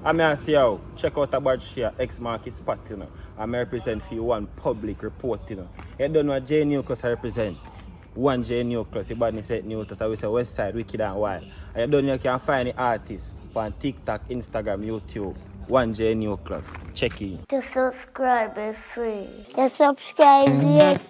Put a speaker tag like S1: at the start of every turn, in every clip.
S1: I mean, I see how check out about share X market spot, you know. I may represent for you one public report, you know. You don't know what J Nucleus I represent. One J Nucleus, the body said Nucleus, I will say West Side, Wicked and Wild. And you don't know you can find the artists on TikTok, Instagram, YouTube. One J Nucleus. Check in.
S2: To subscribe is free. You subscribe yet?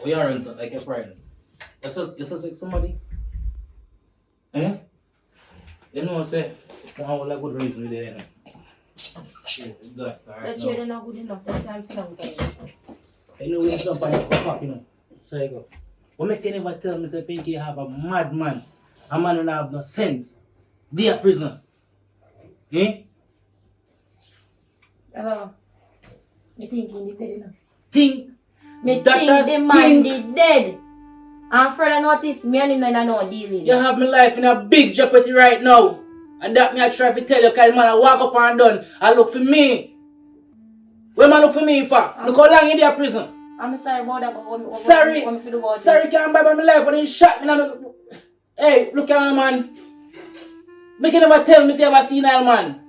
S3: We are in like a friend. You suspect somebody? Eh? You know what I'm saying? I have a good reason with it.
S4: But you're not good enough. That time some time.
S3: Anyway, it's up and pop, you know. So you go. What make you never tell me say Pinky have a madman? A man who have no sense. They are prison. Eh?
S4: Hello. Me thinking the dead enough.
S3: Think.
S4: Me
S3: That
S4: think the man did dead. And further notice me and him not no dealing.
S3: You have my life in a big jeopardy right now. And that me I try to tell you, because man I walk up and done. I look for me. Where man look for me for? Look how long in their prison.
S4: I'm sorry about that, but what
S3: Sorry.
S4: what me feel about
S3: Sorry can't buy my life when he shot me. Hey, look at him, man. Make you never tell me say I seen that man.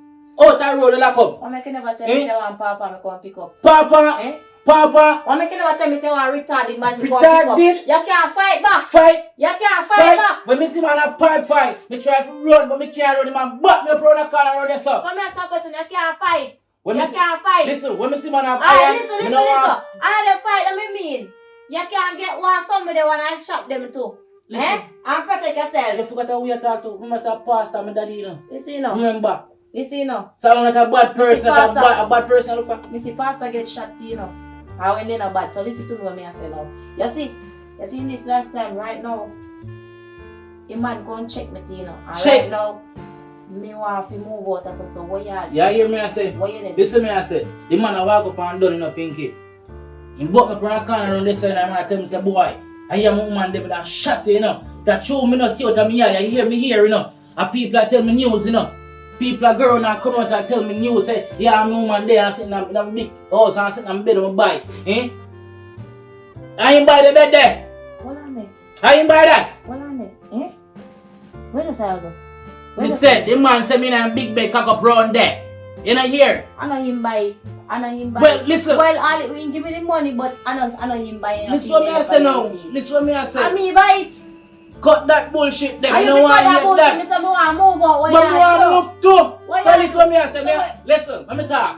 S3: Out the road, lock up.
S4: Why make you never tell me say one papa me come pick up?
S3: Papa.
S4: Eh?
S3: Papa.
S4: Why make you never tell me say one retarded man me come pick up?
S3: Retarded?
S4: You can't fight back.
S3: Fight.
S4: You can't fight back.
S3: When me see man a pie, me try to run, but me can't run. Man, but me up around the corner around there, sir.
S4: So me ask a question, you can't fight.
S3: When
S4: You
S3: me see-
S4: can't fight.
S3: Listen, when me see man a
S4: Ah,
S3: iron,
S4: listen.
S3: you know what?
S4: Another fight that me mean. You can't get one somebody when I shot them too.
S3: Listen.
S4: Eh? And protect yourself.
S3: You forgot how we talk to. We must have pastor, my daddy, you know.
S4: Listen, you know.
S3: Remember.
S4: Listen, you know.
S3: So I'm not a bad person,
S4: Listen, pastor.
S3: a bad person. Look for.
S4: Missy pastor get shot too, you know. And when they not bad. So listen to me what me I say now. You see in this lifetime right now, a man go check me too, you know. And
S3: Check.
S4: right now, me want to move out as so what you
S3: Yeah, hear me I say.
S4: What you need?
S3: Listen me I say. The man I walk up and done in a Pinky. He bought me from a corner on this side and I tell me say, boy, I hear my woman them that shot you know. That true me not see out of me eye. You hear me here, you know. And people that tell me news, you know. People are girl now come out and tell me news, say, yeah, I'm woman there and sitting in a big house and sitting in bed on my bike. Eh? I ain't buy the bed there.
S4: What on it?
S3: I ain't buy that.
S4: What on it? Eh? Where does I go?
S3: Me said, the man said me in a big bed cock up round there. You know here?
S4: I know him buy. I know him buy.
S3: Well, listen.
S4: Well, all it, we give me the money, but I know him buy.
S3: Listen what me I say now. Listen what me I say.
S4: I mean, buy it.
S3: cut that bullshit them.
S4: Are you
S3: You know why
S4: that
S3: I
S4: bullshit?
S3: that?
S4: Me say me want move out. Where
S3: But
S4: you
S3: me want
S4: at?
S3: move too.
S4: Why
S3: So
S4: you
S3: listen what me I say.
S4: so
S3: Me,
S4: why-
S3: listen, let me talk.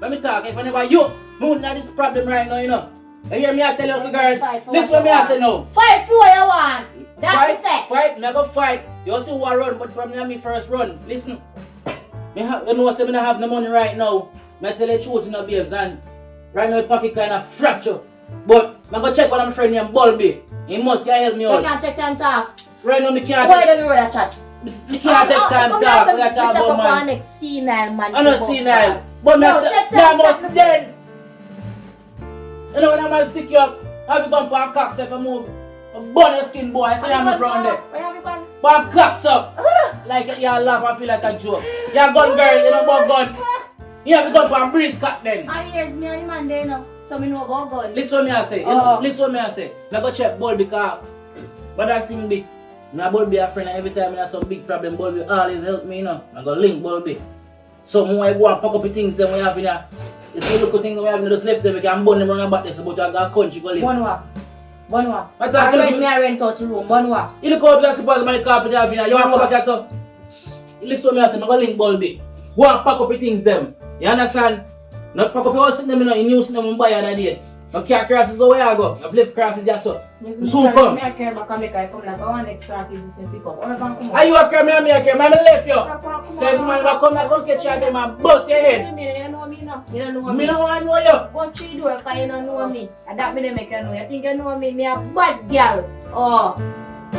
S3: Let me talk. If I never you, me wouldn't have this problem right now, you know. You hear me I tell you, girl, listen what me I say now.
S4: Fight for what you want. That's the step.
S3: Fight, me go fight. You see who I run, but from me first run. Listen, you know say me not have no money right now. Me tell you the truth, you know, babes, and right now the pocket kind of fracture. But I go check one of my friend named Bulby. He must can help me
S4: You
S3: out.
S4: can't take time talk.
S3: Right now me can't.
S4: Why don't you roll that chat?
S3: You can't take time talk. We are talking about man.
S4: Next senile man.
S3: I don't see now. But
S4: No,
S3: me
S4: take
S3: I
S4: time,
S3: must
S4: check me.
S3: dead. You know when I might stick you up, have you gone for a cock if I move? A bun your skin boy, I say I'm around there.
S4: Where have you gone?
S3: But cocks up. Like you laugh and feel like a joke. You're a gun girl, you know about gun. You have to go for a breeze cut then.
S4: Ah, here's me and the man there, you know. So me know about gun.
S3: Listen what me I say. You know, listen what me I say. I go check Ball because but that thing be. My Ball be a friend and every time I have some big problem, Ball be always help me, you know. I go link Ball be. So when I go and pack up the things that we have in here. You see the thing we have in just left them, we can burn them around about this, but I got a country go live.
S4: Bonwa.
S3: I thought
S4: I rent out the room. Bonwa.
S3: you look out and suppose my carpet you have in here. You want to come back here so listen to me I say, I go link Ball be. Go and pack up the things them. You understand? Not pack up your house in them, you know, you new them and buy that day. No car crosses go where I go. I've left crosses just so. Soon come.
S4: I care about come I come like I want next class is the pick up.
S3: Are you a care? Me a care. I left you. Tell every man to come back, go catch you again and bust your head.
S4: You know me now. You don't know
S3: Me
S4: me.
S3: don't want to know you.
S4: Go through the door because you don't know me. And that me they make you know. You think you know me? Me a bad girl. Oh.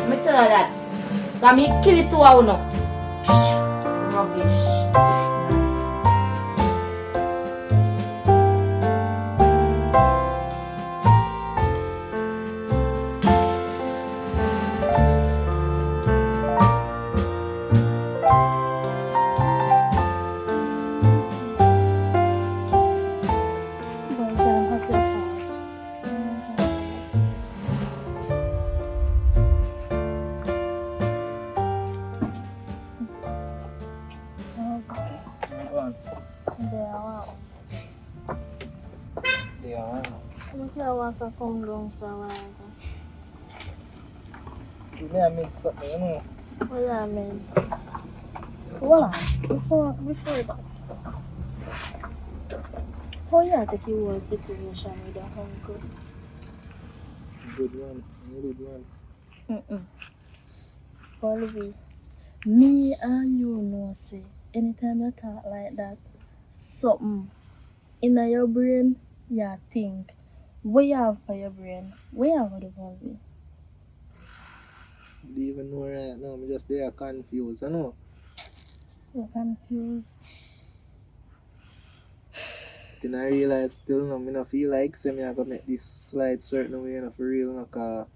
S4: Me tell her that. Cause me kill it to her now. Rubbish.
S2: Come down, so
S1: You may have made something, you know.
S2: what that means? Voila, before that. How you take your whole situation with your uncle?
S1: Good one, good one.
S2: Olivia, me and you know say, anytime you talk like that, something in your brain, you think, what you have for your brain? What you have for the Olivia?
S1: Do you even know right now? I'm just there confused, you know.
S2: You're confused.
S1: But in a real life still, no, I don't feel like say me I gotta make this slide certain way, you know, for real, no, cause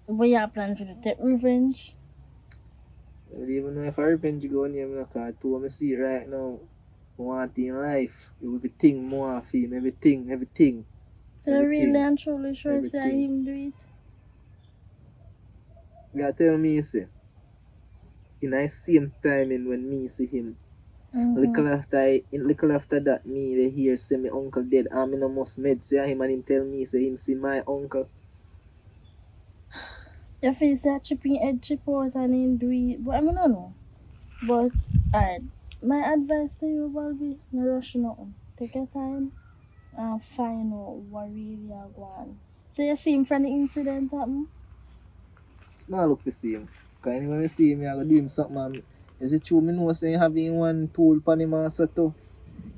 S2: What you plan to do? Take revenge?
S1: I don't even know if I revenge go on him, no, cause to me see it right now, I want in life, everything more of him, everything.
S2: So you really
S1: Everything.
S2: and truly sure say
S1: Everything.
S2: him do it?
S1: You tell me, say, in the same timing when me see him, little after that, me they hear say my uncle dead, and me no must med say him and him tell me say him see my uncle.
S2: Your face that chipping head chip out and him do it, but I mean, I don't know. But, alright, my advice to you will be, no rush nothing. Take your time and find out what really are going on. So you see him from the incident happen?
S1: No look to see him. Cause when I see him, I go do him something. And is it true? Me know say having one tool pan him also too.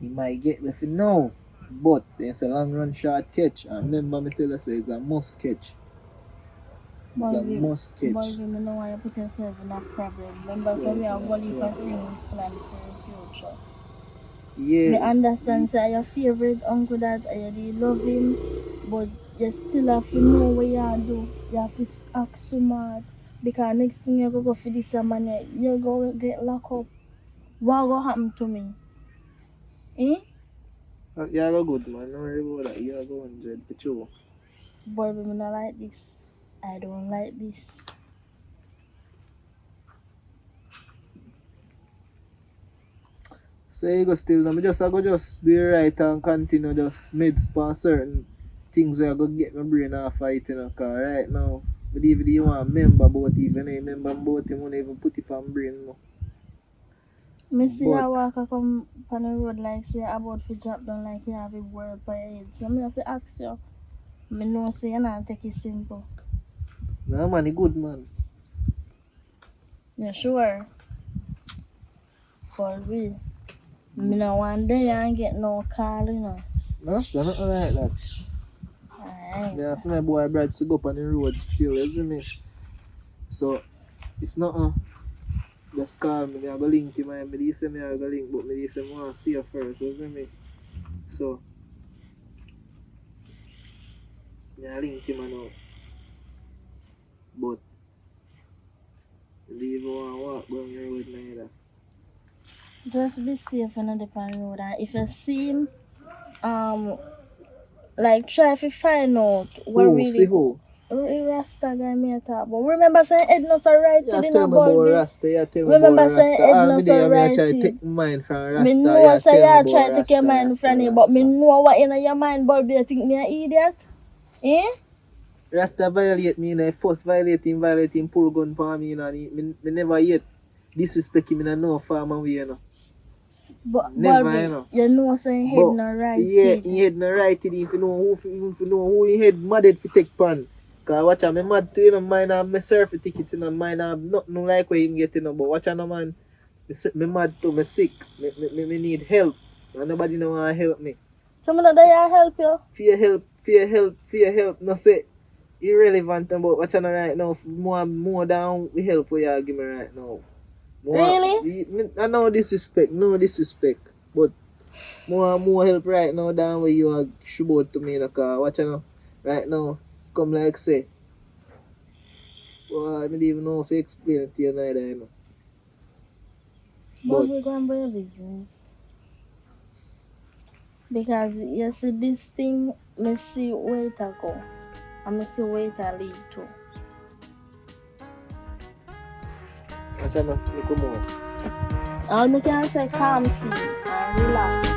S1: He might get me for now. But it's a long run short catch. And remember me tell you say it's a must catch. It's a must catch.
S2: Boy, you know why you put yourself in a problem. Remember, so we have one heap of things planned for your future.
S1: Yeah.
S2: Me understand say your favorite uncle that you love him, but you still have to know what you do. You have to act smart. Because next thing you go for this man, you go get locked up. What will happen to me? Eh?
S1: You go good man, don't worry about that. You go 100 for sure.
S2: Boy, we not like this. I don't like this.
S1: So you go still now. I go just do it right and continue just mid span certain
S5: things where I go get my brain off fight, you know, cause right now, but even you want to remember about it, even I remember about him, when I even put it on brain, you know.
S2: Me see
S5: But-
S2: a walker come on the road like say about to drop down like you have a word by your head. So me have to ask you. Me know say you not take it simple.
S5: Nah, man, he good, man.
S2: You sure? For real. Me no one day and get no call, you know.
S5: No, so nothing like that.
S2: Alright.
S5: Yeah, for my boy Brad to go up on the road still, isn't it? So, if not, just call me, I go link him, me say me I go link, but me say I want to see you first, isn't me? So, I link him now. But, leave want to walk down the road neither.
S2: Just be safe on the road and if you see him, like try to find out what
S5: Who?
S2: really
S5: See who?
S2: Rasta guy me a talk but remember saying head not so right
S5: Yeah,
S2: in
S5: tell
S2: a
S5: me about
S2: bulb.
S5: Rasta, yeah, tell me
S2: Remember
S5: about
S2: saying
S5: Rasta.
S2: head
S5: All
S2: not
S5: me
S2: so
S5: day, I
S2: right.
S5: try to take my mind from Rasta.
S2: Me know
S5: yeah,
S2: say
S5: tell
S2: you
S5: me
S2: try
S5: about
S2: to take your
S5: Rasta,
S2: mind
S5: Rasta,
S2: from it,
S5: Rasta.
S2: but me know what in your mind bulb you think me an idiot? Eh?
S5: Rasta violate me, and I first violate him, pull gun for me, and me never yet disrespect him in a no farmer way, you know.
S2: But
S5: Never,
S2: Bobby,
S5: you know.
S2: you know saying head
S5: But,
S2: not right.
S5: yeah,
S2: it.
S5: he head not right, if you know who he head mad at for take pan. Cause watch out, me mad too, you know, mine have my surfing ticket, you know, mine have nothing like where him get, you know, but watch out, no, man. Me mad too, me sick, me need help, and nobody know want to help me.
S2: Someone that help you.
S5: Fear help, no say irrelevant about what you know right now. More than we help what you give me right now.
S2: Really?
S5: I know disrespect, but more help right now than what you are shubot to me. Like, what you know right now, come like say. Well, I don't even know if I explain it to you neither, you know.
S2: But we're going by your business. Because you see this thing, me see where it go. And me see where it lead to.
S5: What you know, you come on.
S2: All me can say calm see and relax.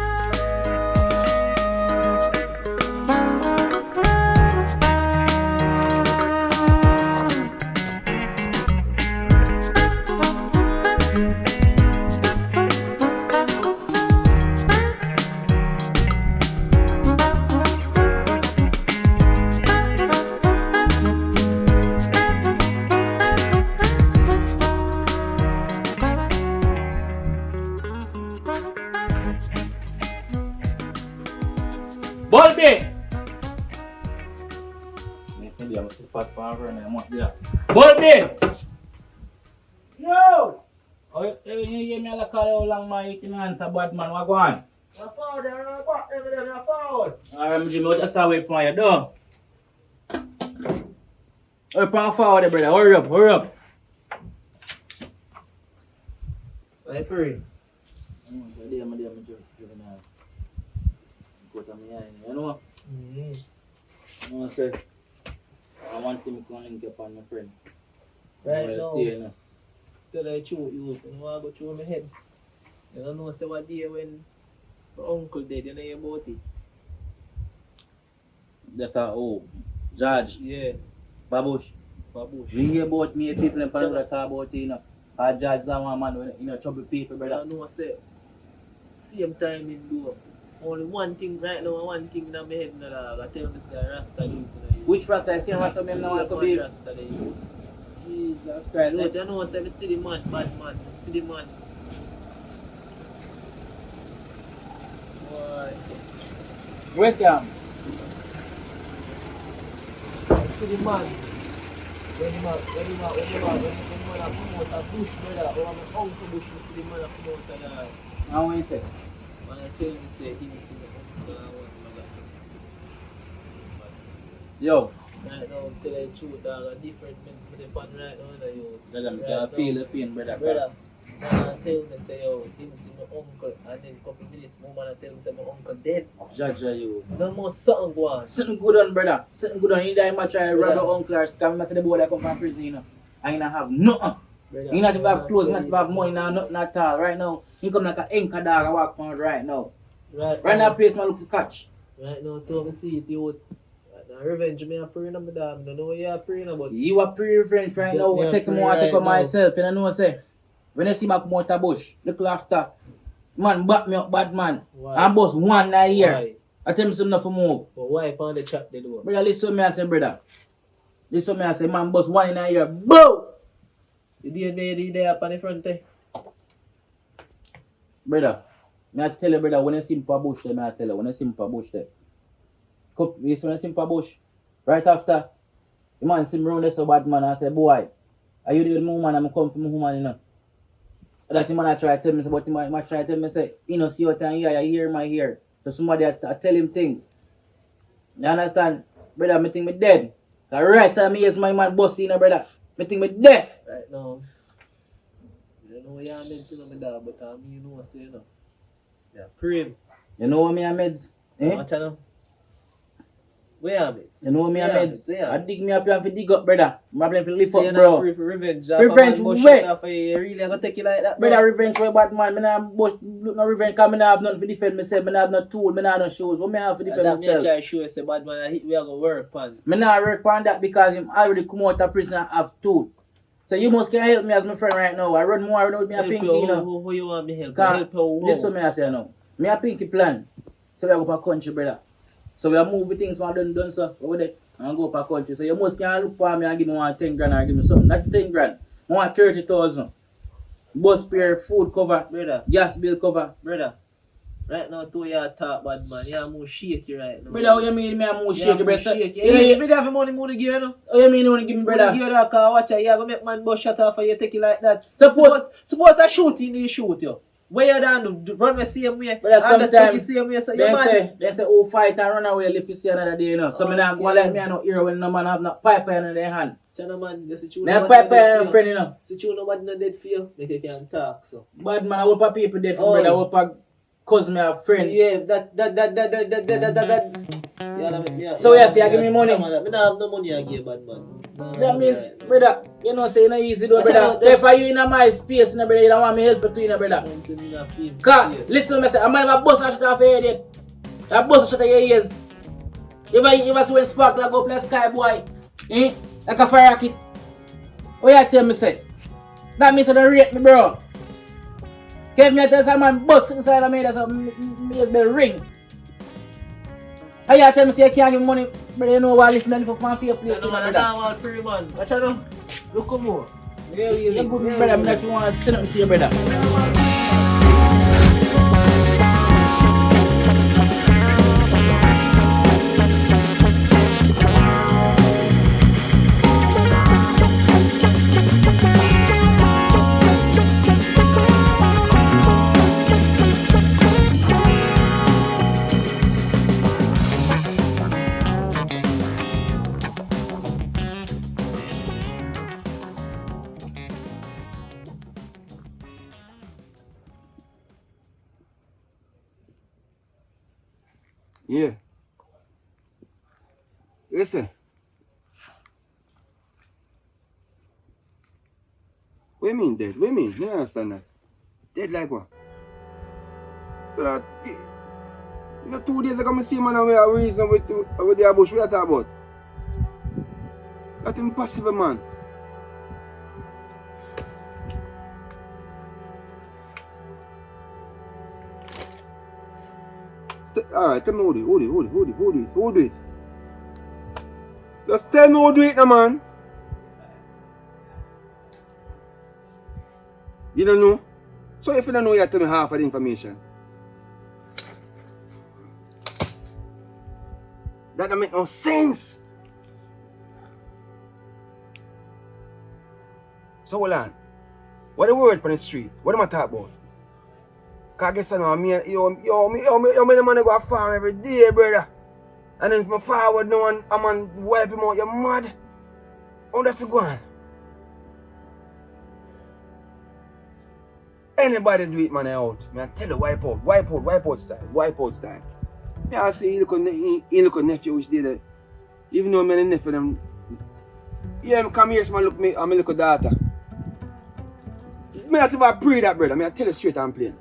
S3: Bulby! Bulby! Yo! Oh, you hear me like how long my eating hands a bad man, what go on?
S5: I'm forward, I'm back, I'm forward.
S3: Alright, Jimmy, what just away from you, do? Hurry up, forward, brother, hurry up.
S5: I pray.
S3: You know? You know, say, I want him to link up on my friend.
S5: Right now.
S3: Stay, you know.
S5: Tell I chew you, you know I go through my head. You don't know say what day when my uncle dead, you know about it.
S3: That oh, Judge,
S5: Yeah,
S3: Babush. We hear about me, people in Panama talk about it, you know. Judge is one man, you know, trouble people,
S5: you
S3: brother.
S5: know say same time in do. Only one thing right now, one thing in my head now, I tell me say Rasta youth.
S3: Which Rasta is here? Rasta men now want to be?
S5: Rasta the youth.
S3: Jesus Christ.
S5: You know say the city man, bad man, the city man. Boy.
S3: Where's Sam?
S5: City man. When you promote a bush, brother, or my uncle bush, the city man promote that.
S3: How what you say?
S5: When I tell me say he see my uncle, I want my God see.
S3: Yo,
S5: Right now, tell the truth, dog, a different men's with the pan right now, yo.
S3: brother, I
S5: Right
S3: can feel
S5: now,
S3: the pain, brother.
S5: brother. Man, tell me say yo, didn't see my uncle, and then a couple minutes more, man, tell me say my uncle dead.
S3: Judge you.
S5: No more something go on.
S3: Something good on, brother. Something good on. You die much I rob
S5: Brother.
S3: your uncle or scam. I say the boy that come from prison, you know. I ain't have nothing.
S5: Brother,
S3: You not even have clothes, not even have money, now, nothing at all. Right now, he come like an anchor dog. I walk around right now. Right now, place man look for catch.
S5: Right now, to me see it, you Now revenge me a praying on my dad. I don't know what you are praying about.
S3: You are pre-revenge right
S5: Yeah,
S3: now.
S5: yeah,
S3: I take him
S5: pre
S3: out, I take
S5: right
S3: him
S5: now.
S3: myself. And I know say, when I see my come out the bush, look after. Man, back me up, bad man.
S5: Why?
S3: I'm boss one night here.
S5: Why?
S3: I tell me something enough for move.
S5: But why upon the chat they do?
S3: Brother, listen to me I say, brother. Listen to me I say, man, boss one in a year. Boom!
S5: The day up on the front there.
S3: Brother, me I tell you, brother, when I see him for bush there, me I tell you, when I see him for bush there. Yes, when I see him for bush, right after, the man see me round there so bad, man, I say, boy, are you the woman? I'm come from my woman, you know. That the man I try to tell me, but the man try to tell me, say, you know, see what I hear, you hear my ear. So somebody I tell him things. You understand? Brother, me think me dead. The rest of me is my man boss, you know, brother. Me think me dead.
S5: Right now. I don't know what you are mentioning on my dad, but you know what I'm saying now. Yeah, praying.
S3: You know what me and meds? Eh?
S5: Watch out now. Where are meds?
S3: You know what me and
S5: Yeah,
S3: meds?
S5: yeah.
S3: I dig me up here for dig up, brother. I'm playing for lift
S5: So
S3: up,
S5: you're
S3: bro.
S5: not pray for revenge.
S3: Revenge
S5: where?
S3: where?
S5: You really gonna take it like that,
S3: Brother, revenge for a bad man. Me nah look no revenge because me nah have nothing to defend myself. Me nah have no tool. Me nah have no shoes. What me have to defend
S5: That me
S3: myself?
S5: try to show you say bad man, we are gonna work on.
S3: Me nah work on that because him already come out of prison and have tool. So you must can help me as my friend right now. I run more with me a
S5: Help
S3: pinky,
S5: you,
S3: you know.
S5: who you want me help?
S3: Cause
S5: Help you,
S3: this is what me I say now. Me a pinky plan. So we go for country, brother. So we are moving things from done so over there and go for country. So you must can look for me and give me 10 grand or give me something. Not 10 grand. I want 30,000. Bus fare, food cover,
S5: brother.
S3: gas bill cover.
S5: Brother. Right now, two you talk bad man. You are more shaky right now.
S3: Brother, what you mean me I'm more shaky, brother?
S5: You me have money give you, no?
S3: What you mean you want to give me, brother?
S5: Money give you that car, watch out. You gonna make man bus shut off and you take it like that.
S3: Suppose
S5: I shoot you, you shoot you. Where you done? Run the same way.
S3: Brother, sometimes
S5: same way. So
S3: they say who fight and run away if you see another day, you know. So me not go like me I no hear when no man have no pipe in their hand.
S5: China man, you see
S3: They pipe in friend, you know.
S5: See you nobody not dead for you. Make you can talk so.
S3: Bad man, I hope a people dead for brother, I hope a cousin me a friend.
S5: Yeah, that. Yeah,
S3: So yes, you give me money.
S5: Me don't have no money I give bad man.
S3: That means, brother, you know, say you know easy though, brother. If you in my space, brother, you don't want me help you too, brother. Cause, listen to me, say, I'm going to bust a shot off your head. I bust a shot of your ears. If I see when spark like go play sky boy, like a fire rocket. What you tell me, say? That means you don't rate me, bro. Give me a tell some man bust inside of me, that's a bell ring. How you tell me say you can't give me money, but you know what lift me for my fair place,
S5: No, man, I want free man. Watch out now. Look come on. Yeah,
S3: you're good, brother. I'm not want to send something to your brother.
S6: Yeah. Listen. What you mean dead? What you mean? You don't understand that. Dead like what? So that, you know, 2 days ago I see man and we have reason with the bush. What you talking about? That's impossible, man. Alright, tell me who do it. Just tell me who do it now, man. You don't know? So if you don't know, you have to tell me half of the information. That don't make no sense. So hold on. What the word on the street? What am I talking about? Cause I guess I know me the money go to farm every day, brother. And then if I forward no one, I'm on wipe him out, you're mad. How that you go on? Anybody do it, man, out. Me I tell you, wipe out style. Yeah, I see he look a nephew which did it. Even though I'm a nephew them. Yeah, I come here, so I look me, I'm a little daughter. Me not even pray that, brother. Me I tell you straight and plain.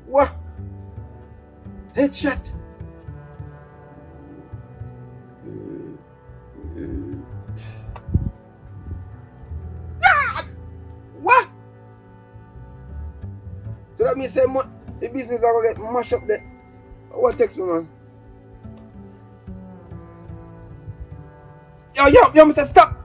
S6: What? Headshot. that means say the business are gonna get mashed up there. What text me, man? Yo, Mr. Stop!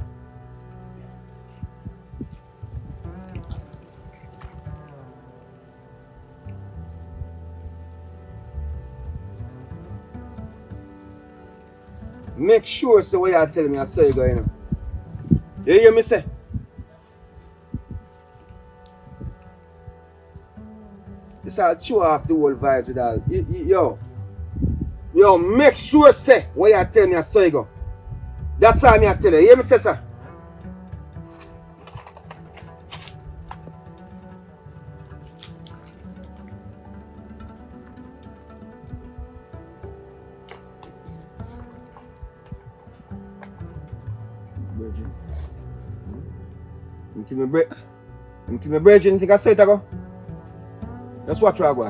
S6: Make sure so what you tell me I saw you going on. You hear me say? It's all show off the whole vibes with all. Yo, make sure say what you tell me I saw you go. That's all me I tell you. You hear me say, sir? Until my brethren think I say it ago. Just watch where I go.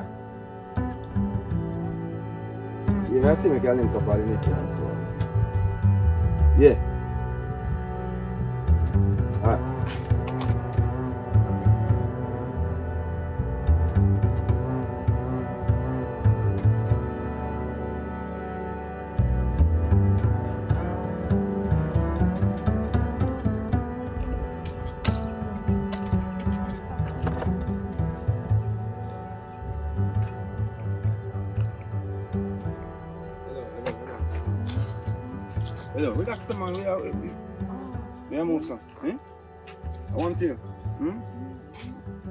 S6: Yeah, I see me can link up all the nephew and so on. Yeah. Alright. Hello, relax the man. We are move some. Eh? I want to.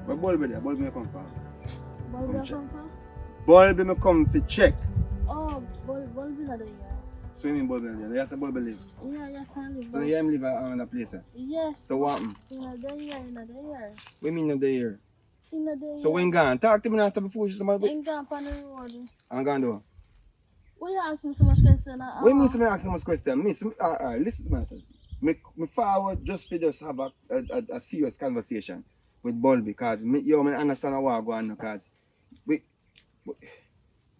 S6: Where Bulb there? Bulb me come from.
S2: Bulb come from?
S6: Bulb me come for check.
S2: Oh, Bulb is not there.
S6: So you mean Bulb there? Yes, Bulb live.
S2: Yeah, yes, I live.
S6: So you live around the place.
S2: Yes.
S6: So what happened?
S2: In the year.
S6: What you mean not there?
S2: In the year.
S6: So when gone? Talk to me after before you somebody.
S2: In gone on the road.
S6: I'm gone do.
S2: Why you asking so much question?
S6: What do you mean to me ask so much question? Listen to me, sir. Me forward just to just have a serious conversation with Bulb because I understand what go on because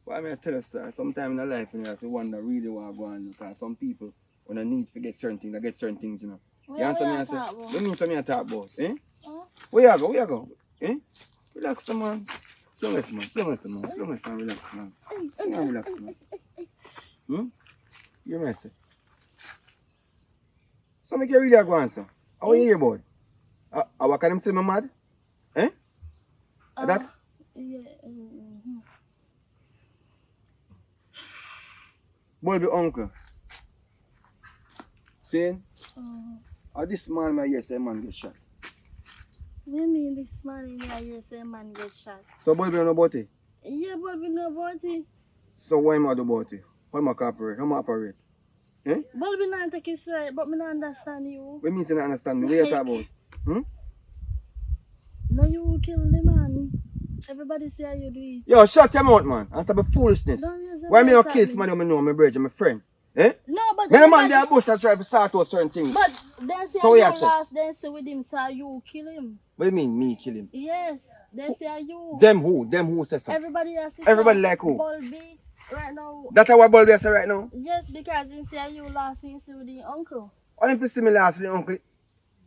S6: why may I tell you, sir? Sometimes in life you have to wonder really what go on because some people when they need to get certain things, they get certain things, you know. You understand me? I say, what do you mean to me I talk about? Eh? Where you go? Eh? Relax the man. Slow man. Relax man. Relax man. You messy. So make you really go answer. How you hear about? What can them say me mad? Eh? That?
S2: Yeah.
S6: Boy be uncle. Saying? This man my hear say man get shot.
S2: What do you mean this man in your ear say man get shot?
S6: So boy be know about it?
S2: Yeah, Bulb know about it.
S6: So why am I do about it? How am I cooperate? How am I operate? Eh?
S2: Bulb not take his side, but me not understand you.
S6: What means you not understand me? What you talk about?
S2: No, you kill the man. Everybody say how you do it.
S6: Yo, shut your mouth, man. And stop the foolishness.
S2: Don't use the
S6: Why me
S2: word
S6: not kill
S2: at me.
S6: somebody who I know, my brother, my friend? Eh?
S2: No, but
S6: Me the man there bush that try to sort out certain things.
S2: But then say
S6: So
S2: you
S6: what you say?
S2: last then with him, so you kill him.
S6: What do you mean, me kill him?
S2: Yes, then say you.
S6: Them who says so?
S2: Everybody else is
S6: Everybody like who?
S2: Bulby right now.
S6: That's what Bulb say right now?
S2: Yes, because he say you last thing with the uncle.
S6: Only if you see me last with the uncle.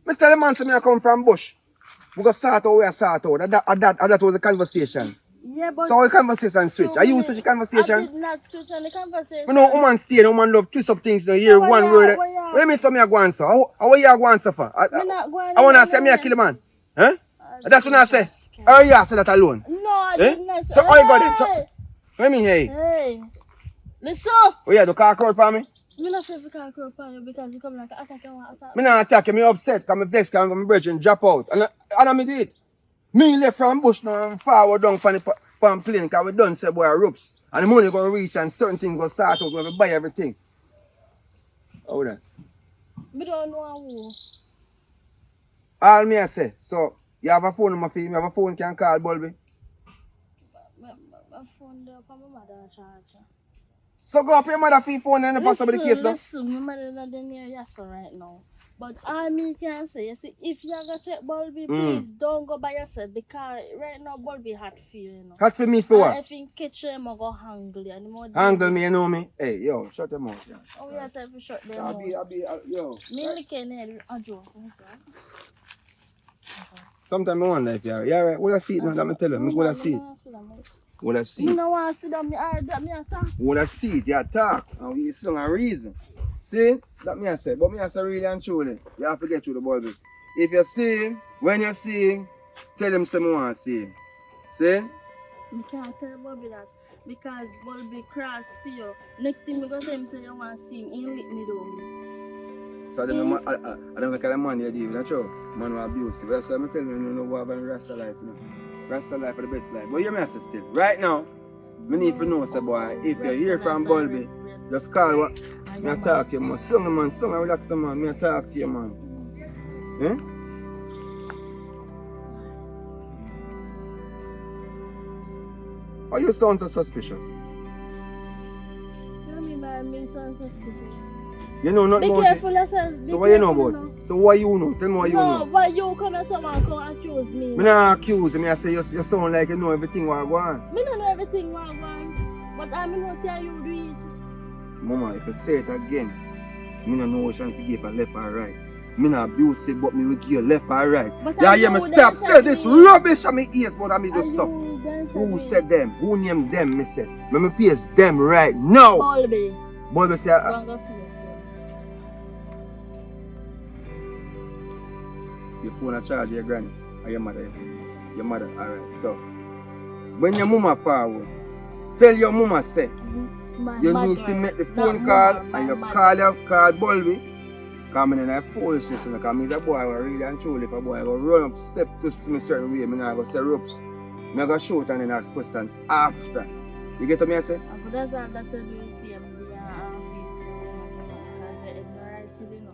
S6: Me tell the man so me I come from bush. We go sort out where I sort out. That was a conversation.
S2: Yeah, but
S6: So our conversation switch. Are you switch the conversation?
S2: I did not switch on the conversation.
S6: You know, woman stay, woman love twist up things. You know, hear
S2: So
S6: one word. What do you mean so me a go answer? How you go answer for?
S2: Me not going
S6: I want to say
S2: anywhere.
S6: me a kill the man. Huh? That's what I say. Oh yeah, say that alone.
S2: No, I
S6: Eh?
S2: did not.
S6: So how you got it? So, what do you mean hey?
S2: Hey, listen.
S6: Oh yeah, do car crowd for me?
S2: Me not feel to call upon you because you come like attack and want attack.
S6: Me not attack you, me upset because me vex because my brethren drop out. And me do it. Me left from bush now and forward down from the plane because we done say boy ropes. And the money going to reach and certain things going to start out. We have to buy everything. How that?
S2: Me don't know who.
S6: All me I say. So, you have a phone number for you? You have a phone can call Bulby?
S2: My phone there for my mother charger.
S6: So go up your mother for your phone and never somebody case now.
S2: Listen, my mother not near yes right now. But all me can say, you see, if you gonna check Bulby, please don't go by yourself because right now Bulby hot for you, you know.
S6: Hot for me for what?
S2: And if you catch him, I go hungry. And more
S6: Angle me, you know me. Hey, yo, shut your mouth. Yeah.
S2: Oh, yeah, time to shut them
S6: I'll be, yo.
S2: Me looking at a joke.
S6: Sometimes I wonder if you're alright. What I see it now, let me tell you. I'm going to see it. What I see
S2: Me
S6: it.
S2: no want to sit down, me hard that me attack.
S6: What I see it, you talk. And we sit down and reason. See? That me I say. But me I say really and truly. You have to get through the Bible. If you see him, when you see him, tell him something you want to see him. See?
S2: Me can't tell Bobby that because Bobby cross for you. Next thing me go tell him say you want to see him, he lick me down.
S6: So I don't know the kind of man you deal with, that's true. Man who abusive. That's why I'm telling you, you know what about Rasta life. You know? Rasta life for the best life. But you may say still. Right now, me need to know, say boy, if you hear from Bulby, just call what. Me I talk to you, man. Slow man, slow man, relax the man. Me I talk to you, man. Eh? Why you sound so suspicious?
S2: What do you mean by me sound suspicious?
S6: You know nothing
S2: Be
S6: about
S2: careful
S6: it.
S2: yourself.
S6: So what you know about it? So what you know? Tell me what you
S2: No,
S6: know.
S2: why you come and someone come accuse me?
S6: Me not accuse me. I say you sound like you know everything what I want.
S2: Me don't know everything what I want. But I know say you do it.
S6: Mama, if you say it again, me no know what you forgive for left or right. Me not abuse it, but me will give you left or right.
S2: But
S6: Yeah,
S2: I
S6: yeah, me
S2: know
S6: stop.
S2: them
S6: Say this
S2: said me.
S6: rubbish on me ears, but I me just stop. Who
S2: Who
S6: said them? Who named them? Me said. Me paste them right now.
S2: Bulby.
S6: Bulby say,
S2: Wrong of you.
S6: your phone a charge your granny or your mother, you see. Your mother, alright. So, when your mama forward, tell your mama say, you need to make the phone call and you call Bulby. Because I'm in a foolishness, because I'm a boy who really and truly, if a boy will run up, step to me a certain way, I'm not going to say ropes. I'm going to shoot and then ask questions after. You get what I say?
S2: I could have said that to do see him in the office because they're right to know.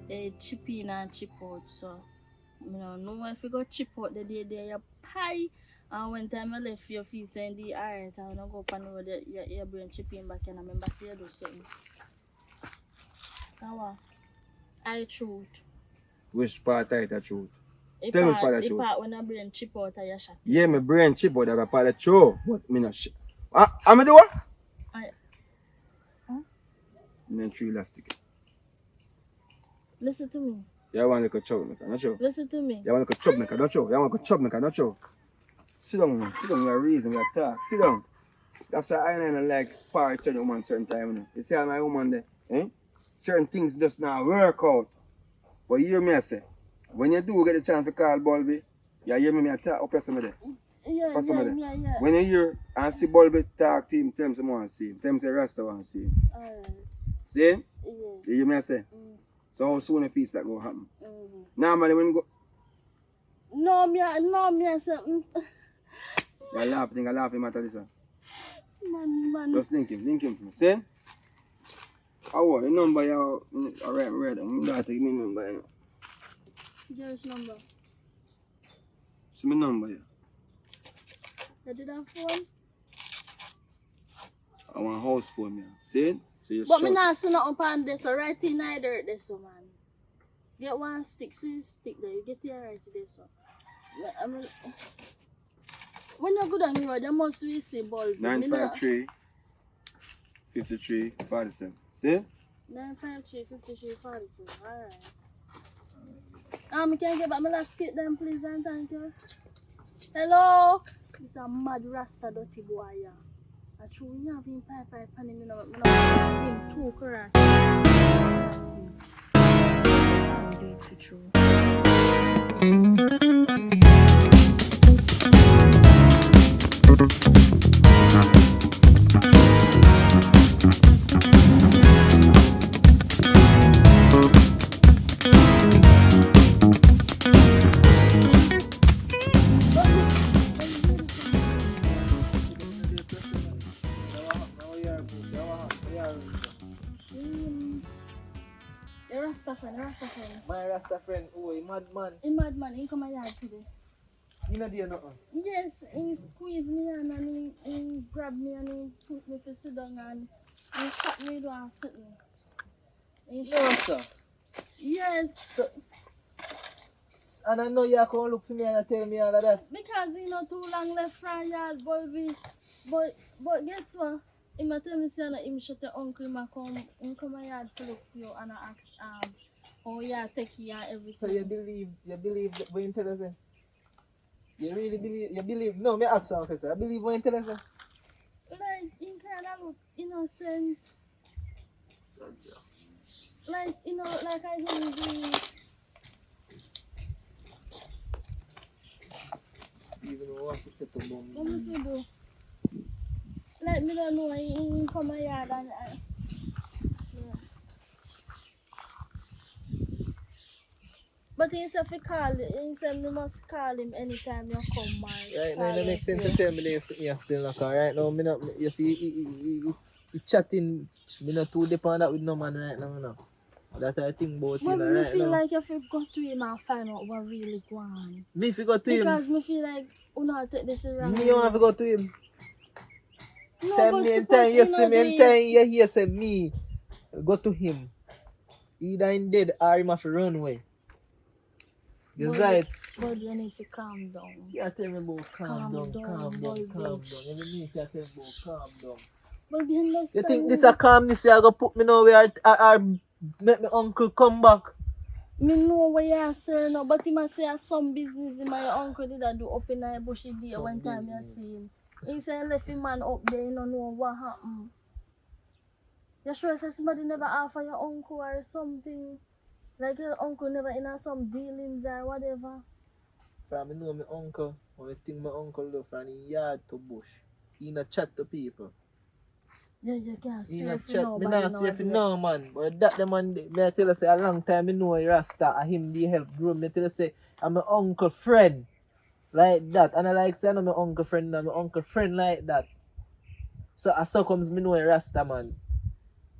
S2: They chip in and chip out, so you know if you go chip out the day there you pie and when time I left your feet saying the alright I wanna go up and over your brain chip in back and I remember say you do something. Now I truth.
S6: Which part is the truth?
S2: The
S6: Tell me which part of the
S2: the
S6: truth.
S2: part when I brain chip out of your shot.
S6: Yeah, my brain chip out that part of the truth, but me not shit. I'm do what?
S2: Huh?
S6: And three elastic.
S2: Listen to me.
S6: You want to go chop me, not sure.
S2: Listen to me.
S6: You want to go chop me, not sure. You want to go chop me, not sure. Sit down, man. Sit down, we are reason, we are talk. Sit down. That's why I don't like spar with certain woman certain time. You know? You see how my woman there, eh? Certain things just not work out. But you hear me I say, when you do get the chance to call Bulby, you hear me I talk up some of them.
S2: Yeah.
S6: When you hear and see Bulby talk to him, tell him someone want to see him. Tell him say Rasta want to see him.
S2: Alright.
S6: See?
S2: Yeah.
S6: You hear me I say? So how soon a feast that go happen?
S2: Mm-hmm.
S6: Normally when you go,
S2: No, me, I said,
S6: you're laughing at this.
S2: man.
S6: Just link him for me. See? How what? The number you alright, I'm ready. I'm going to take my number. You know.
S2: Just number.
S6: See my number here.
S2: You did that phone?
S6: I want a house phone me. See? So you
S2: But me not see nothing upon this, so right in the dirt this, so man. Get one stick, see stick there, you get here right there, so. When you go down the road, you must see bulb.
S6: 953 53 47. See?
S2: 953 53 47, alright. Can you get back my last skit then, please, and thank you. Hello? This is a mad rasta dirty boy, yeah. I true you have him pipe and him, him too correct. I'm doing it for true. Rasta friend.
S5: My Rasta friend, oh, he mad man.
S2: He mad man, he come my yard today.
S5: You know do nothing.
S2: Yes, he squeeze me and he grab me and he put me to sit down and he shot me down sitting.
S5: No, sir.
S2: Yes.
S5: And I know you come look for me and tell me all of that.
S2: Because he not too long left from yard, but guess what? He might tell me say that him shut your uncle, he come my yard to look for you and I ask oh yeah, take you and everything.
S5: So you believe that when you tell us that? You really believe, you believe, no, me ask you, officer, I believe what you tell us, sir.
S2: Like, in kind of look innocent. Like, you know, like I didn't do.
S5: Even though I want to set up bomb.
S2: What must you do? Like, me don't know, he come my yard and yeah. But he said we call it, he said we must call him anytime you come, man.
S5: Right now, it makes sense to tell me this, you still not, cause right now, me not, you see, he chatting, me not too depend that with no man right now, you know. That I think about
S2: But
S5: him
S2: me
S5: right
S2: feel
S5: now.
S2: like if you go to him and find out what really going on.
S5: Me if you go to him,
S2: Because me feel like you not take this wrong.
S5: me don't have to go to him.
S2: No,
S5: Time
S2: but
S5: me and
S2: suppose
S5: time
S2: he
S5: you
S2: not
S5: see me
S2: do
S5: and
S2: it.
S5: time you hear say me go to him. Either in dead or him have to run away. You
S2: But-
S5: right.
S2: But you need to calm down.
S5: You tell me about calm down. You mean you tell me about calm down.
S2: But you understand
S5: You think
S2: me?
S5: this a calmness you go put me nowhere or make my uncle come back?
S2: Me know what you are saying now, but he must say some business my uncle did a do up in the bushy there
S5: Some
S2: one time you
S5: business.
S2: see him. He said left him man up there, you don't know what happened. You sure say somebody never offer your uncle or something? Like your uncle never in some dealings or whatever.
S5: From me know my uncle, only thing my uncle do from the yard to bush. He not chat to people.
S2: Yeah, you can't
S5: He
S2: swear
S5: not
S2: for
S5: chat. Me
S2: nobody
S5: not say for
S2: nowadays.
S5: no man. But that the man, me I tell you say a long time me know Rasta and him they help grow. Me tell you say I'm my uncle friend. Like that. And I like say I'm my uncle friend and my uncle friend like that. So as so comes me know Rasta man.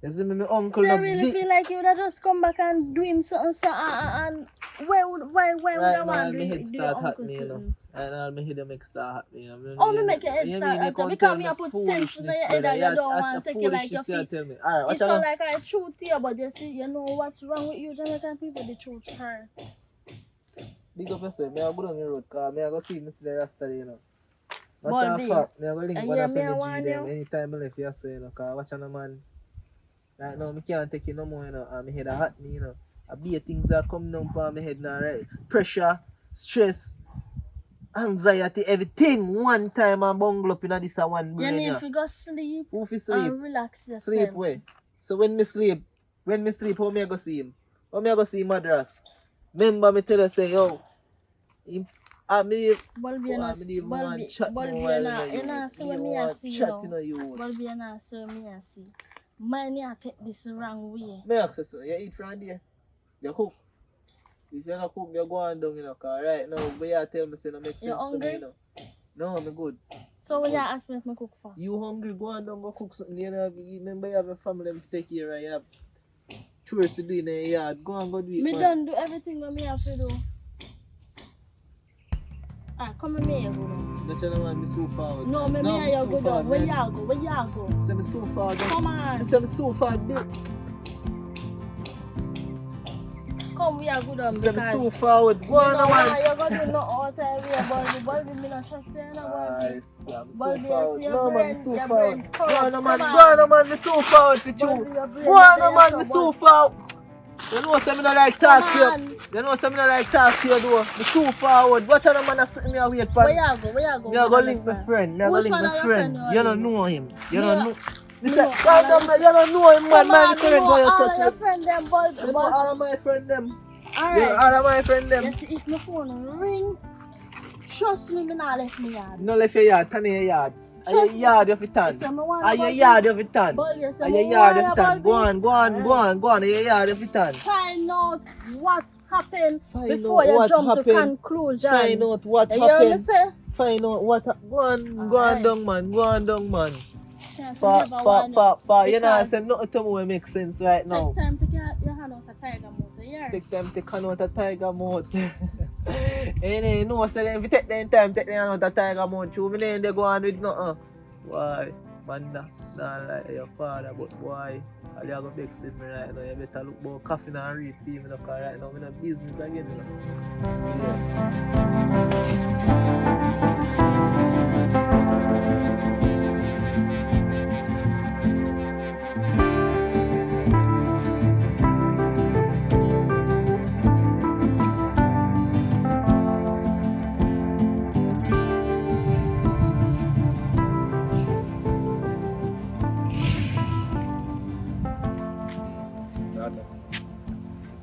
S5: You see me, my uncle
S2: So I
S5: no
S2: really
S5: big.
S2: feel like you would have just come back and do him something and why would
S5: Right
S2: I
S5: now,
S2: want
S5: my
S2: to
S5: head
S2: do
S5: start
S2: your
S5: hot
S2: uncle
S5: me, you know.
S2: something?
S5: And all my head make start hot me, you know.
S2: Oh, me make your head
S5: You
S2: start
S5: mean you
S2: hot,
S5: can't
S2: because
S5: tell
S2: me
S5: me
S2: I put sense in your
S5: foolishness,
S2: head
S5: brother.
S2: and you don't
S5: a
S2: want to take it like your
S5: foolishness you
S2: feet.
S5: tell me. Alright,
S2: It
S5: watch
S2: sound
S5: out.
S2: like I truth here, but you see, you know what's wrong with you Jamaican people, the truth hurt.
S5: Big up yourself. Me I go down the road, cause me I go see Mr. Rasta, you know. Matter
S2: Bulby,
S5: of fact, me I go link
S2: and
S5: one
S2: yeah,
S5: of
S2: me I
S5: them
S2: want
S5: G them
S2: you.
S5: anytime I left you say, you know, cause watch out, man. Right now, me can't take it no more, you know, and my head a hot me, you know. I be things that come down upon my head now, right? Pressure, stress, anxiety, everything. One time I bungle up in this one
S2: You
S5: brain,
S2: need
S5: yeah.
S2: to go sleep
S5: Who fi sleep?
S2: and relax yourself.
S5: Sleep where? So when me sleep, how me I go see him? How me I go see Madras? Remember me tell you say, yo, him, me,
S2: Bulby, you know,
S5: me even want chat no
S2: Bulby,
S5: while
S2: you know, see
S5: me
S2: what me I
S5: want
S2: see
S5: chat
S2: now.
S5: in a you.
S2: Bulby, you know, see what me I see. Mine, you take this wrong way.
S5: Me ask you so, you eat from there? You cook? If you not cook, you go on down, you know, cause right now, where you tell me say no make sense to me,
S2: hungry?
S5: you know. No, I'm good.
S2: So when you ask me if I cook for?
S5: You hungry, go on down, go cook something, you know, remember you have a family to take care of, you have chores to do in the yard, go and go do it,
S2: Me
S5: man.
S2: done do everything what me have to do. Ah, come with me, you go down.
S5: That's the man, me so forward.
S2: No, me
S5: No,
S2: and
S5: me
S2: you
S5: so
S2: go
S5: far,
S2: down. Where
S5: man.
S2: y'all go? Where y'all go?
S5: Say me so far,
S2: Come on.
S5: Say me so far, big.
S2: Come we are good on
S5: Say me
S2: because
S5: so forward. Go
S2: you
S5: on,
S2: know
S5: man.
S2: why you gonna do no all time we are Bulby, me not trust you, no Bulby.
S5: I'm so
S2: Bulby,
S5: forward.
S2: you see
S5: No,
S2: your
S5: man, me
S2: brain,
S5: so
S2: your
S5: forward.
S2: brain
S5: Go on,
S2: corrupt.
S5: man.
S2: Come
S5: Go on, man. Me so forward for
S2: Bulby,
S5: you.
S2: your brain
S5: Go on,
S2: not
S5: man.
S2: there,
S5: Me
S2: so
S5: so
S2: Bulby.
S5: forward. You know, say me not like talk to
S2: Come
S5: you.
S2: on.
S5: You know, say me not like talk to you, though. Me so forward. Watch out, man. That's sitting there wait for
S2: Where
S5: me.
S2: y'all go? Where y'all go?
S5: Me a go link my friend. Me a go
S2: Which
S5: link
S2: one
S5: my
S2: of your
S5: friend.
S2: friend
S5: You
S2: are
S5: don't
S2: you?
S5: know him. You
S2: Me
S5: don't
S2: a-
S5: know.
S2: me
S5: Listen,
S2: know
S5: calm
S2: all
S5: down,
S2: of
S5: man. You don't know him, man.
S2: Come
S5: Man,
S2: on,
S5: the
S2: me
S5: current
S2: know
S5: boy you
S2: all of
S5: touch
S2: your
S5: him.
S2: friend them,
S5: You
S2: Bulby.
S5: know all of my friend them. You know
S2: Alright.
S5: all of my friend them.
S2: You see, if my phone ring, trust me, me not left me yard.
S5: No left your yard, turn in your yard. Are your
S2: Trust me.
S5: yard of it
S2: You
S5: turn?
S2: say me want
S5: Are
S2: a
S5: your
S2: Bulby?
S5: yard of it turn?
S2: Bulby, you say
S5: Are
S2: me
S5: your yard
S2: want
S5: of
S2: a
S5: it turn? Go
S2: Bulby?
S5: on, go on, go on, go on. Are your yard of it turn?
S2: Find out what happened
S5: Find
S2: before
S5: out
S2: you
S5: what
S2: jump to
S5: happened.
S2: conclusion.
S5: Find out what
S2: You hear me
S5: happened.
S2: say?
S5: Find out what go on, go on
S2: Alright.
S5: down, man. Go on down, man.
S2: Can't
S5: For,
S2: never want
S5: you know, I
S2: because
S5: say nothing to me will make sense right now.
S2: take time to get your hand out a tiger motor here.
S5: Take them to can out a tiger mouth. You know, say them if you take them time, take them out a tiger mouth. True, me then they go on with nothing. Why? Man, nah like your father, but boy, all you go vex with me right now. You better look about coffee and read for me, because right now I'm in a business again. You know. See ya.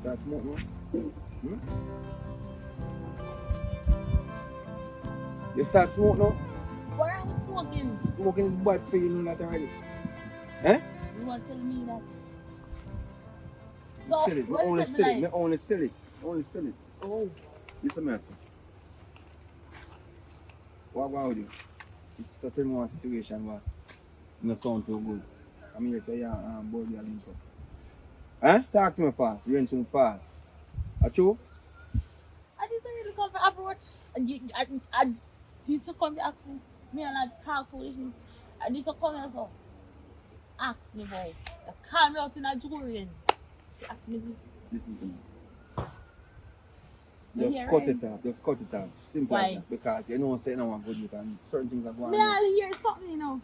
S6: start smoking now? You start smoking now?
S2: Why are we smoking?
S6: Smoking is bad for you, know that already. Eh?
S2: You want to tell me that?
S6: So, sell it.
S2: what
S6: only
S2: is
S6: sell it.
S2: like?
S6: Me only sell it. Only sell it.
S2: Oh.
S6: Listen, me, sir. What going with you? It's a tell me one situation where no sound too good. I'm here say yeah, board your link up. Eh? Talk to me fast. Rain soon fast. Are true?
S2: I didn't really come for approach. I did to come to ask me and I talk foolishness. I did to come and so ask me how. They call me out in a jury and they ask me this.
S6: Listen to me.
S2: You
S6: Just
S2: hear
S6: cut
S2: right?
S6: it off. Just cut it off. Simple
S2: Why?
S6: as that. Because you know say no one good you can certain things are going
S2: Me
S6: on.
S2: all hear something, you know.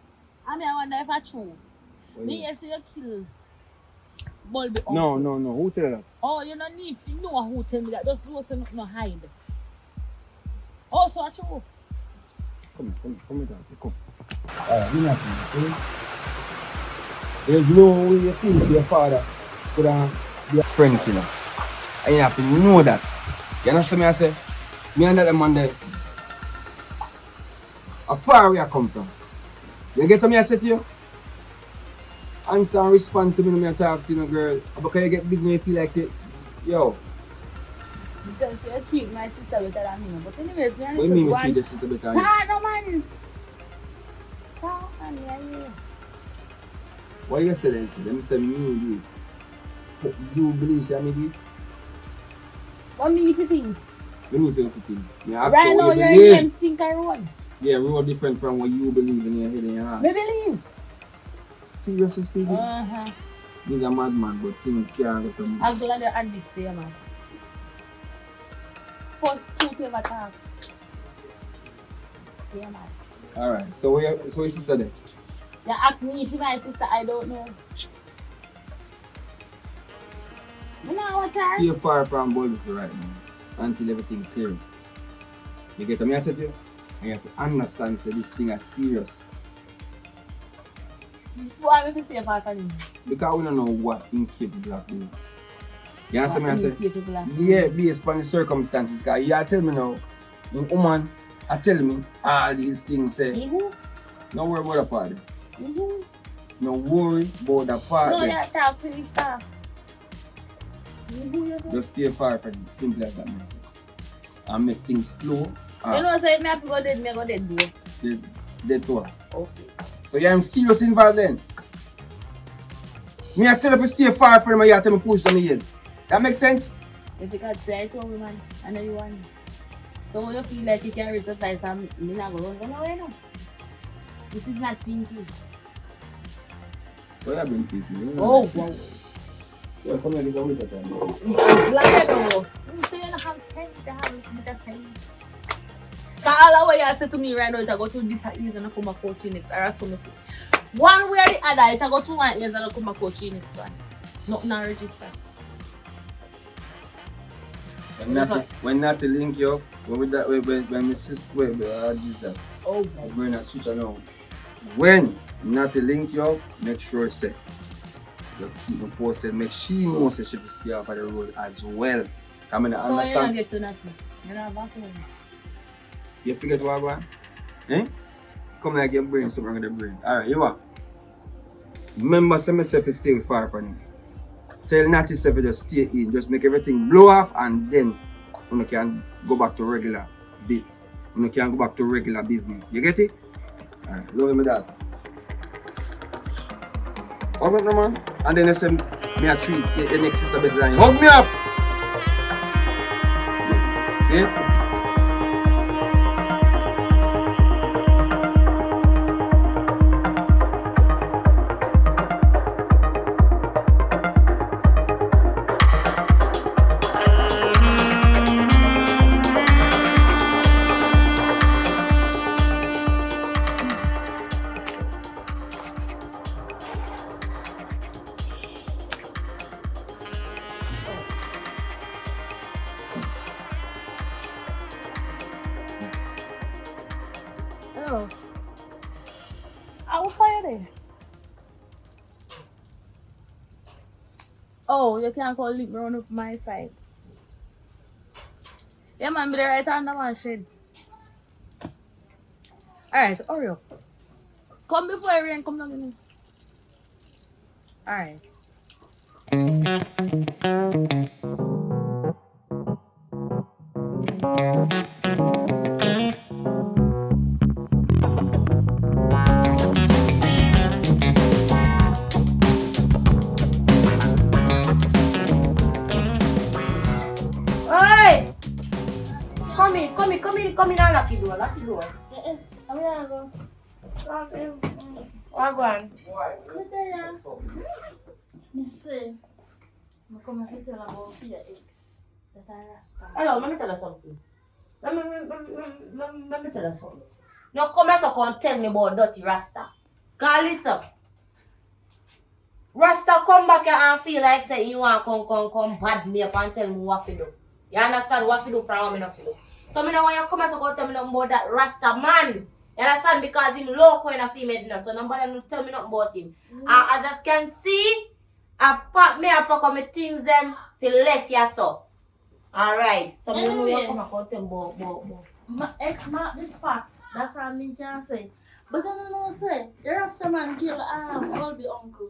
S2: I mean, I wonder if I true.
S6: Well,
S2: Me
S6: yeah.
S2: yes, you kill Bulby uncle.
S6: No. Who tell you that?
S2: Oh, you don't need to know who tell me that. Just do something no hide. Oh, so I true.
S6: Come here, Dante. Come. Alright, you know see? There's no way you think your father could be a friend killer. And you have to know that. You understand me I say? Me and that man there. How far we I come from? You get to me I say to you? Answer and respond to me when I talk to you, girl. Because you get big when you feel like say, yo.
S2: Because you treat my sister better than me. But anyways, me and
S6: What do you mean you treat the sister better than you?
S2: no man. Yeah.
S6: What you say then? Them say me do it. You believe say me do it?
S2: What me if you think?
S6: Let me say what you think. Me ask
S2: Right
S6: you
S2: now,
S6: what you
S2: your
S6: believe.
S2: name think I run.
S6: Yeah, we are different from what you believe in your head and your heart.
S2: Me believe.
S6: Seriously speaking,
S2: Uh-huh.
S6: he's a madman, but things can't go from
S2: I'm glad you admit to you, man. First truth ever talk. Yeah, man.
S6: Alright, so where your sister there?
S2: You ask me if you my sister, I don't know. You know what her?
S6: Stay far from Bolivia right now until everything clear. You get me I said to you? And you have to understand say this thing is serious.
S2: Why would you say about him?
S6: Because we don't know what incapable of doing. You understand me I say?
S2: People are
S6: Yeah, based on the circumstances. Because you tell me now, the woman I tell me all these things say, no worry about the party. No worry about the party.
S2: No, you talk finish talk.
S6: Just stay far from him. Simple as that message. And make things flow.
S2: You know, so if I have to go dead, I go dead, bro.
S6: Dead to her.
S2: Okay.
S6: So you are serious involved then? Me I tell you to stay far from him and you tell me push on the ears. That makes sense?
S2: If you can say I told you, man, I know you want. So when you feel like you can reach the place, I'm not going to run away now. This is not pinky.
S6: Well, I've been people. You know?
S2: Oh, wow.
S6: Yeah, come here, this is a waste of time.
S2: I'm glad I know. You say you don't have sense, you have sense. Because all the way you say to me right now, it's go to this ease and come back 14 next. Or something. One way or the other, it's go to 1 years and come back 14 next one. Not register.
S6: When not to link you up, when my sister, wait, I'll use that.
S2: Oh,
S6: We're not switch around. When not to link you up, make sure say you keep me posted, make she know say she will stay off of the road as well. Come in,
S2: so you don't
S6: understand?
S2: get to nothing. You don't have a phone.
S6: You forget what I want? Eh? Come like your brain, something wrong with the brain. Alright, you what? Remember, say myself is stay far from him. Tell Natty self just stay in, just make everything blow off and then you can go back to regular bit. You can go back to regular business. You get it? Alright, love me that. Hug up, man. And then I say, me a treat the next sister better than you. Hug me up! See it?
S2: Oh. How far are they? Oh. Oh, you can't call leave me run up my side. Yeah, man, be there right under my shed. Alright, hurry up. Come before it rain, come down with me. Alright.
S4: Oi! Come in and lock the door.
S2: I'm gonna go.
S4: What going?
S2: Come there. Me say, I come and tell about your ex that I rasta.
S4: Hello, let me tell you something. Let me tell you something. No come here so come tell me about dirty Rasta. Cause listen. Rasta come back here and feel like say you want come bad me up and tell me what to do. You understand what to do from what me not to do. So me know when you come here so come tell me nothing about that Rasta man. You understand? Because him local in a female dinner, so nobody will tell me nothing about him. As I can see, I pack up my things them for left here so. Alright. So me know you come and tell me about.
S2: My ex mark this fact. That's all me can say. But I don't know say the Rasta man kill Bobby uncle.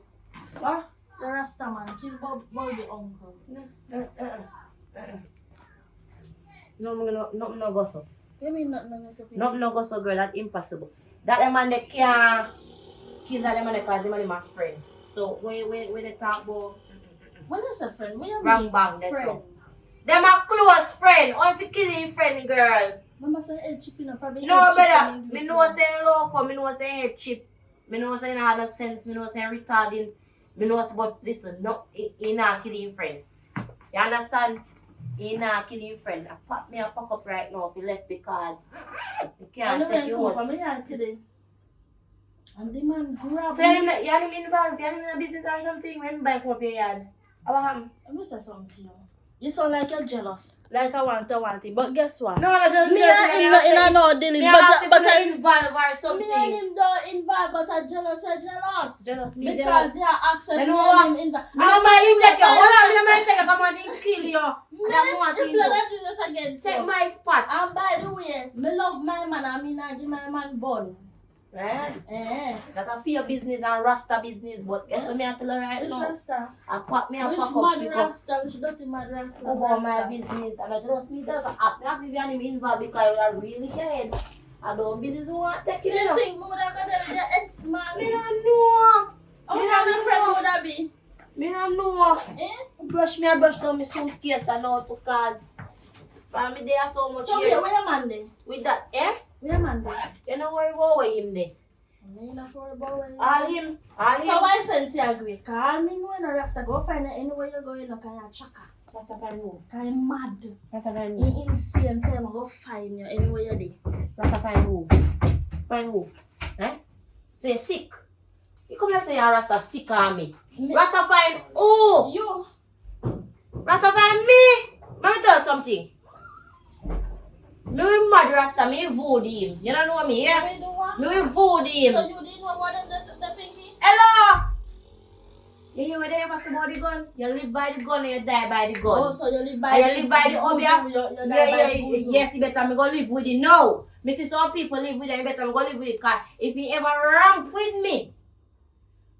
S4: What?
S2: The Rasta man kill Bobby uncle.
S4: No go so.
S2: You mean nothing else?
S4: Nothing no go so, girl. That's impossible. That the man they can't kill that man because the man is my friend. So when they talk about
S2: When is a friend? When you
S4: wrong
S2: mean
S4: bang, that's
S2: friend?
S4: so. Them a close friend. Or if you kill your friend, girl.
S2: Mama say head chipping up probably.
S4: No, brother. Me know saying local. Me know saying head chip. Me know saying have no sense. Me know saying retarding. Me know but listen. No, he not killing your friend. You understand? He not killing your friend. I pack up right now if you left because you can't take your horse.
S2: And the man grab
S4: So you ain't involved? You ain't in a business or something? When bike up your yard? How about
S2: Let me say something. You sound like you're jealous. Like I want it. But guess what?
S4: no, just
S2: Me and him not in a no dealing.
S4: But
S2: I
S4: involved or something.
S2: me and him don't involve, but I jealous.
S4: Jealous, me
S2: Because
S4: jealous.
S2: they are access
S4: I
S2: me
S4: know
S2: and
S4: what?
S2: him involved.
S4: I don't mind him take you. Hold on, I don't mind take you. Come on, him kill you. That's what
S2: The
S4: him
S2: blood
S4: do.
S2: of Jesus against
S4: Take
S2: you.
S4: my spot.
S2: And by the way, me love my man and me not give my man bun.
S4: Eh? That a fear business and Rasta business, but guess what me I tell her right
S2: Which
S4: now?
S2: Rasta?
S4: I pack me and
S2: Which
S4: pack up
S2: mad
S4: people
S2: Rasta? Which dirty mad Rasta?
S4: about my business. And I just me does act me active and him involved because you are really scared. I don't business who want to take
S2: You
S4: it. You know?
S2: think me would have got with your ex man?
S4: Me don't know.
S2: How kind of friend would that be?
S4: Me don't know.
S2: Eh?
S4: I brush down my suitcase and all to cause. For me there so much
S2: So
S4: years.
S2: where your man there?
S4: With that, eh?
S2: Where your man there?
S4: You know worry about where him there.
S2: Me not worry about where
S4: All him.
S2: So why sense you agree? Call me when a Rasta go find it anywhere you go, you know, can you chaka?
S4: That's a fan who?
S2: Can you mad?
S4: That's a fan who?
S2: You insane, so I'm go find you anywhere you there.
S4: That's a fan who? Fan who? Eh? Say sick. You come like say you're Rasta sick on me. Rasta find who?
S2: You.
S4: Rasta find me. Let me tell you something. Me will mad Rasta, me vote him. You don't know me, yeah?
S2: What do what?
S4: Me will vote him.
S2: So you didn't know more than the pinky?
S4: Hello! You hear what they ever say about the gun? You live by the gun and you die by the gun.
S2: Oh, so you live by
S4: And you live by the obia?
S2: You die by the buzu.
S4: Yes, you better me go live with it. No! Me see some people live with it, you better me go live with it. Cause if he ever ramp with me,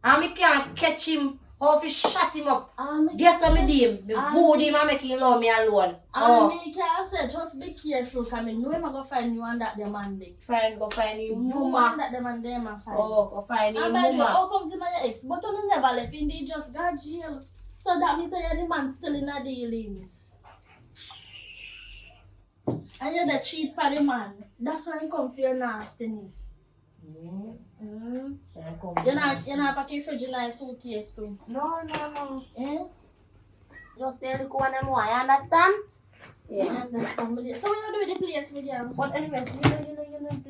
S4: and me can't catch him, or if he shut him up, guess what me do him? Me vote him and make him love me alone.
S2: And me can say, just be careful, because I know him go find you and that the man there.
S4: Go find him,
S2: You
S4: mama.
S2: and that the man there, man find.
S4: Oh, go find him,
S2: And by the way,
S4: mama.
S2: how comes him and your ex? But you never left him, they just got jail. So that means that you're the man still in the dealings. And you're the cheat for the man. That's why you come for your nastiness.
S4: So I come.
S2: You're not packing your fridge in a suitcase too.
S4: No.
S2: Eh?
S4: Just tell the one and more, you understand?
S2: I understand. So what you do with the place, Miguel?
S4: But anyway,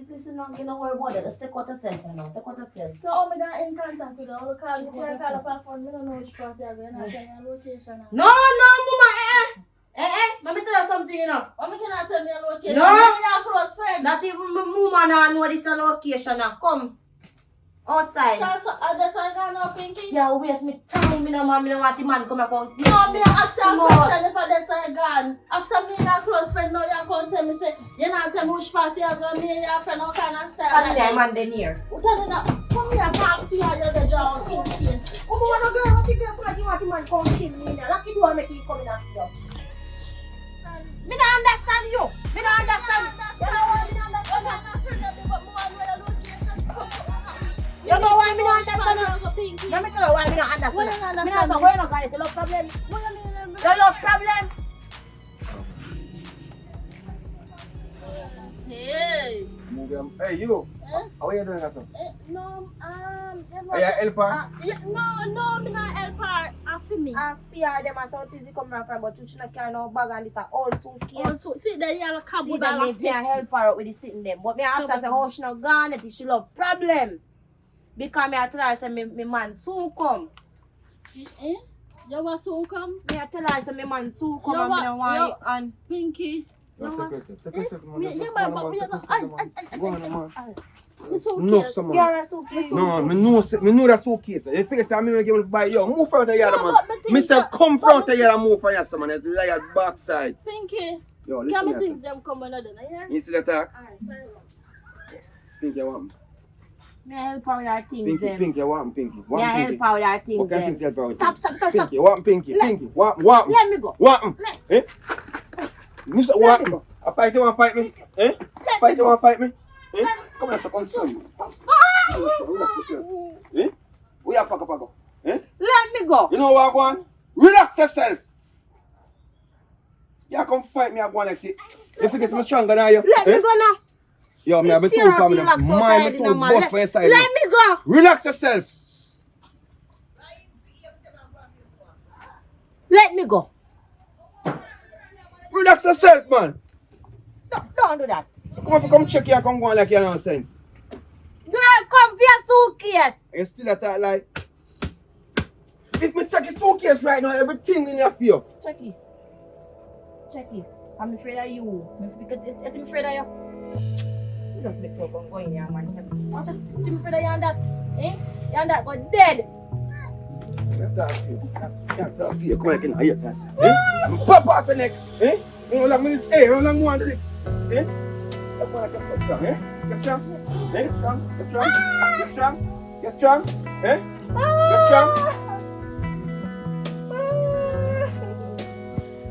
S4: listen, you know where about it. Let's take out yourself, you know. Take out yourself.
S2: So how me that in contact with her? How call you? Can I call up her phone? I don't know which part you're going. I tell you location.
S4: No, mama, let me tell you something, you know.
S2: How me cannot tell me a location?
S4: No.
S2: You're a close friend.
S4: Not even my mama now know this location now. Come. Outside.
S2: So, that's why I know Pinky?
S4: Yeah, waste me time. Me no want the man come back and
S2: No, me ask you a
S4: Come
S2: question if that's why gone. After me and a close friend, now you come tell me, say, you not tell me which party you go, me and your friend, how kind of style.
S4: How did man then here?
S2: What are you not? Come here, talk to you, you're the draw suitcase.
S4: Come on, girl, what you girl party want the man come kill me now? Lucky door make you come in after you. Me not understand you. Me not understand. You know why me not understand you? Let me tell you why me not understand. Me not understand. Why you not got it? You love problem. You love problem.
S2: Hey.
S6: Hey, you. How are you doing, Asa?
S2: No,
S6: Are you a helper?
S2: no, me not help her. After me.
S4: I fear them as how easy come from, but you shouldn't carry no bag and this a all suitcase.
S2: Also, see that you have a
S4: See
S2: cupboard
S4: them, me can help her out with the sitting them. But me ask her, say, how she not gone, if she love problem. Because me I tell her, say, me man soon come.
S2: Eh? You want to come?
S4: Me I tell her, say, me man soon come and me don't want it. And
S2: Pinky.
S6: Take yourself, man.
S2: Yeah,
S6: Just
S2: but
S6: go on,
S2: we
S6: man.
S2: are
S6: Take
S2: not.
S6: yourself, man. Go on, man.
S2: It's
S6: No,
S2: okay.
S6: someone.
S4: you're a suitcase.
S6: No, me know that suitcase. You figure say me give it buy you. Move from the yard,
S2: No,
S6: man.
S2: but the
S6: Me
S2: thing
S6: say
S2: is-
S6: come from the yard and move from your man. It's liar backside.
S2: Pinky.
S6: Yo,
S2: Can
S6: listen
S2: me
S6: to
S2: things
S6: yourself.
S2: them come another here?
S6: You see the talk?
S2: Alright, sorry.
S6: Think you want me?
S4: Me help her with her things
S6: Pinky,
S4: them.
S6: Pinky, you want me? Pinky.
S4: Me
S6: Want
S4: help
S6: Pinky?
S4: her with her things
S6: What kind of
S4: them.
S6: things you help her with?
S4: Stop.
S6: Pinky, you want Pinky?
S4: Let-
S6: Pinky, want me?
S4: Let me go.
S6: Want me?
S4: Let-
S6: Eh? You say want me? I fight you want fight me? Eh? Fight you want fight me? Eh? Come on, so come show you. Relax yourself. Eh? We are pack up. Eh?
S4: Let me go.
S6: You know what I want? Relax yourself. You come fight me, I go on like say. You think it's stronger than you?
S4: Let me go now.
S6: Yo, me have been
S4: Tear
S6: too
S4: out
S6: family.
S4: your locks out
S6: Mind
S4: tired
S6: me
S4: in
S6: too
S4: a man.
S6: bust for your side.
S4: Let me go.
S6: Relax yourself.
S4: Let me go.
S6: Relax yourself, man.
S4: Don't do that.
S6: Come check here, come go on like you nonsense.
S4: Girl, come for your suitcase.
S6: You still at that like. If me check your suitcase right now, everything in your fear.
S4: Check it. I'm afraid of you. I'm afraid of you. You just make trouble go in here, man. Watch it. I'm afraid of you and that. Eh? You and that go dead.
S6: Talk to you. Come on, get in here, class. Eh? Pop off your neck. Eh? You know, like me, hey, how long you want to do this? Eh? Come on, get so strong, eh? Get strong. Eh? Get strong. Get strong. Eh? Get strong.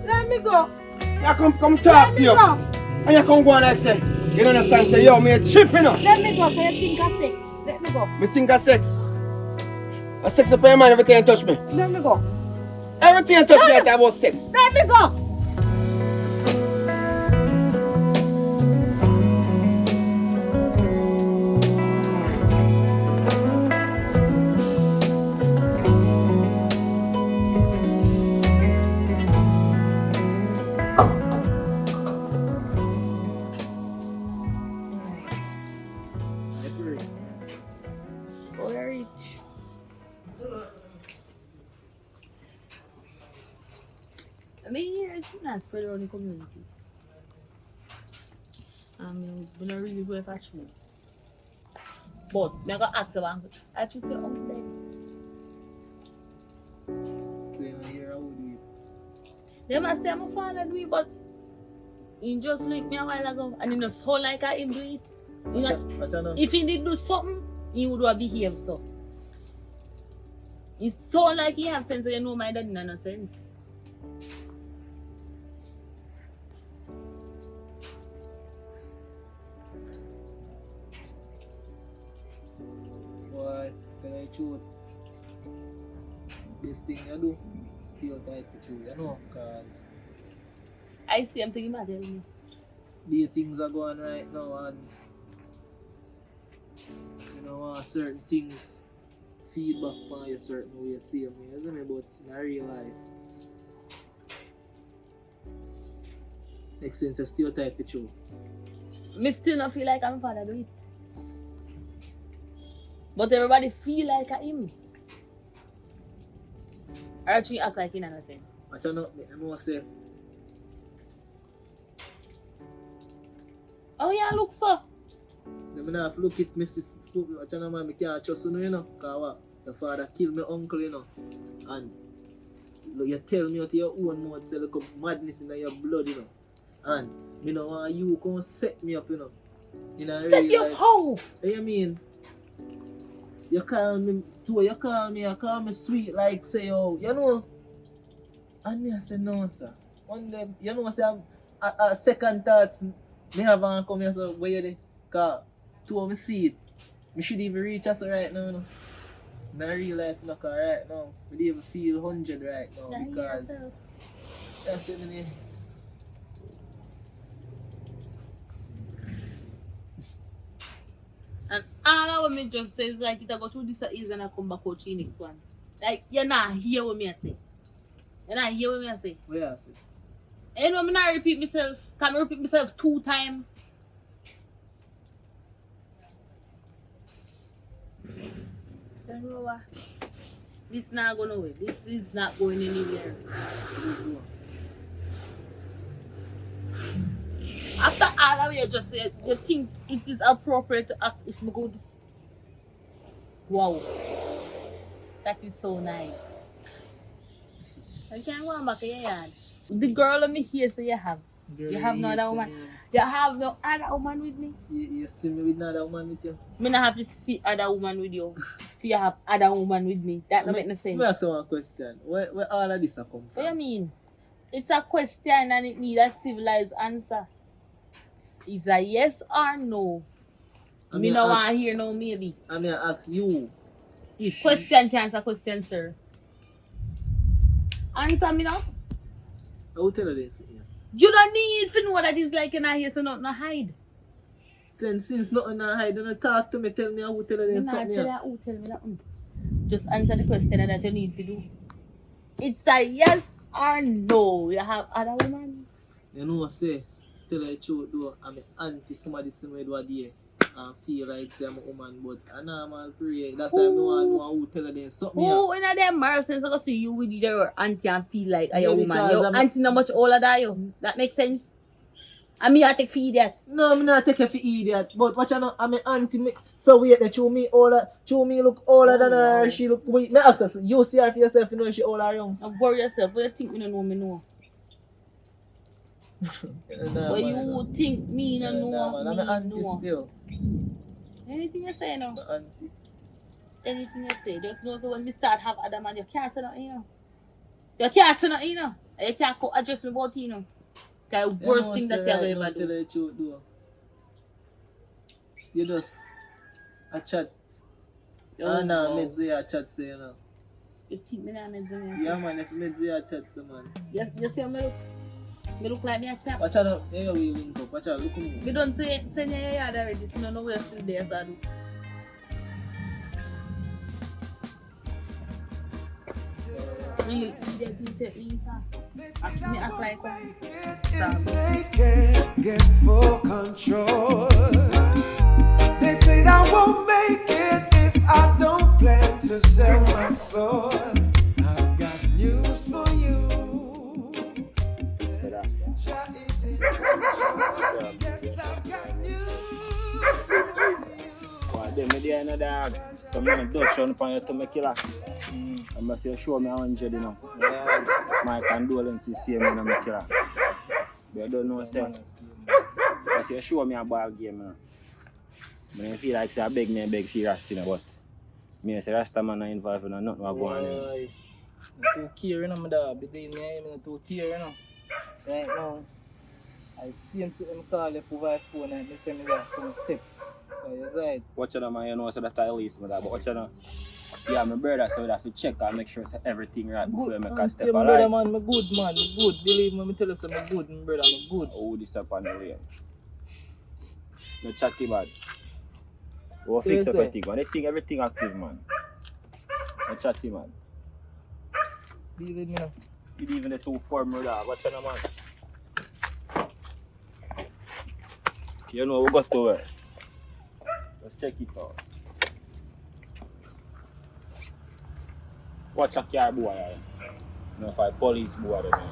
S4: Let me go.
S6: You come talk to you.
S4: Go.
S6: And you come go on like say, you don't understand, say, yo, me a chip, you know.
S4: Let me go, because you think of sex. Let me go.
S6: Me think of sex. A sex up in your mind, everything you touch me.
S4: Let me go.
S6: Everything you touch me, I talk about sex.
S4: Let me go.
S7: I mean, here it's not spread around the community. I mean, we don't really go for true. But I got ask about it. I just say, oh,
S5: Same here, I would do
S7: they must say I'm a father do it, but he just linked me a while ago and he just sound like I him do it. You know,
S5: Watch out now.
S7: if he did do something, he would have behaved so. It sound like he have sense, so you know my dad no sense.
S5: Boy, can I shoot? Best thing you do, stay tight with you, you know, because
S7: I see him thinking about telling me.
S5: the things are going right now and you know certain things feedback on you certain way, same way, isn't it? But in real life, makes sense to stay tight with you.
S7: Me still not feel like I'm a father do it. But everybody feel like I him. Or actually act like he not sense.
S5: Watch out now, I know say,
S7: Oh yeah, look so.
S5: the I mean, I have to look if my sister put me, watch man, I can't trust you, you know, because what? Your father killed my uncle, you know, and you tell me out your own mouth, say, look up madness in your blood, you know, and me know want you come set me up, you know, in a
S7: Set you
S5: life.
S7: how?
S5: You mean? You call me, you call me sweet, like, say, oh, you know, and me I say, no, sir. One day, you know, say, a second thoughts, me have one come here, so, where you there? Because, two of me see it, me should even reach us right now, you know. In real life, look right now, we don't even feel 100 right now because that's so many.
S7: And all that what me just say is like it I go through this is and I come back out to the next one. Like you're not hear what me I say. You're not hear what me I say.
S5: What you say?
S7: And you know me not repeat myself. Can I repeat myself 2 times? Don't know what. This not going nowhere. This is not going anywhere. After all that you just said, you think it is appropriate to ask if me good? Wow. That is so nice. You can't go back to your yard. The girl let me hear say you have. You have no other woman. You have no other woman with me.
S5: You see me with another woman with you?
S7: Me not have to see other woman with you. If you have other woman with me, that don't make no sense.
S5: Let me ask you one question. Where all of this come from?
S7: What you mean? It's a question and it needs a civilized answer. Is a yes or no? Me no want to hear no maybe.
S5: I mean, I ask you. If
S7: Question can answer question, sir. Answer me now.
S5: I will tell you this. Yeah.
S7: You don't need to know what that is like in here, so nothing to hide.
S5: Then since nothing to hide, don't talk to me, tell me I will tell you
S7: Me
S5: this
S7: not
S5: something.
S7: tell you who tell me that. Just answer the question that you need to do. It's a yes or no. You have other woman.
S5: You know what I say? Tell you the truth though, I'm an auntie somebody somewhere do a day and feel like say I'm a woman, but I normal pray. That's why I want to know who tell her then something.
S7: Who in a them marriage sense I go see you with your auntie and feel like a
S5: Yeah,
S7: woman.
S5: because
S7: Your
S5: I'm-
S7: auntie not much older than you. That makes sense? And me I take for that.
S5: No, I'm not taking for idiot, but watch out, I'm an auntie. So wait, that show me older, show me look older than her. She look, wait, me ask her, you see her for yourself, you know she older or young.
S7: Don't worry yourself. What you think me don't know me know?
S5: Nah,
S7: What
S5: man,
S7: you think me don't know?
S5: nah, man, I'm an
S7: Me
S5: auntie
S7: know.
S5: still.
S7: Anything you say now?
S5: The auntie.
S7: Anything you say. Just know so when we start have other man, you can't say nothing, you know. You can't say nothing, you know. And you can't address me about it, you know. Because the worst thing that you
S5: right
S7: ever
S5: now, tell
S7: do.
S5: her the truth, though. You just a chat.
S7: Oh,
S5: Nah,
S7: wow.
S5: meds you a chat, say, you know.
S7: You think me not meds me?
S5: Yeah, man, if meds you a chat, say, man.
S7: Yes, you see how me look? Me look like me a cat.
S5: Watch out, yeah, we link up. Watch out, look at me.
S7: We don't say in your yard already, so no know we're still there, so I do. Real idiot, you take me far. Me act like one.
S8: They can't get full control. They say I won't make it if I don't plan to sell my soul. I've got news for you. Jah is in control. Yes, I've got news for you.
S1: Well, then me there no dog. Some man dust run upon you to me killer. I must say show me 100, you know. Yeah. My condolences see me no me killer. But I don't know say. I say show me a ball game, you know. I feel like say I beg for Rasta, you know, but me say Rasta man not involved in nothing what go on.
S5: Boy, I'm too care, you know, my dog. Between me and him, I'm too care, you know. Right now, I see him call you provide phone and they say me just come step. So you're right.
S1: Watch out, man, you know, so that I least, but watch out. Yeah, my brother, so we have to check and make sure say everything right before you make a step,
S5: Yeah, my
S1: alright?
S5: brother, man, I'm good, man. I'm good. Believe me, I tell you something, I'm good, my brother, I'm good.
S1: Oh, this up on the way. No chatty bad. We'll
S5: So
S1: fix
S5: you
S1: up
S5: say?
S1: everything, man. They think everything active, man. No chatty, man.
S5: Believe me now.
S1: You even the 2 former dog. Watch out, man. You know, we got to where? Let's check it out. Watch a car boy. You know, if I police boy, man.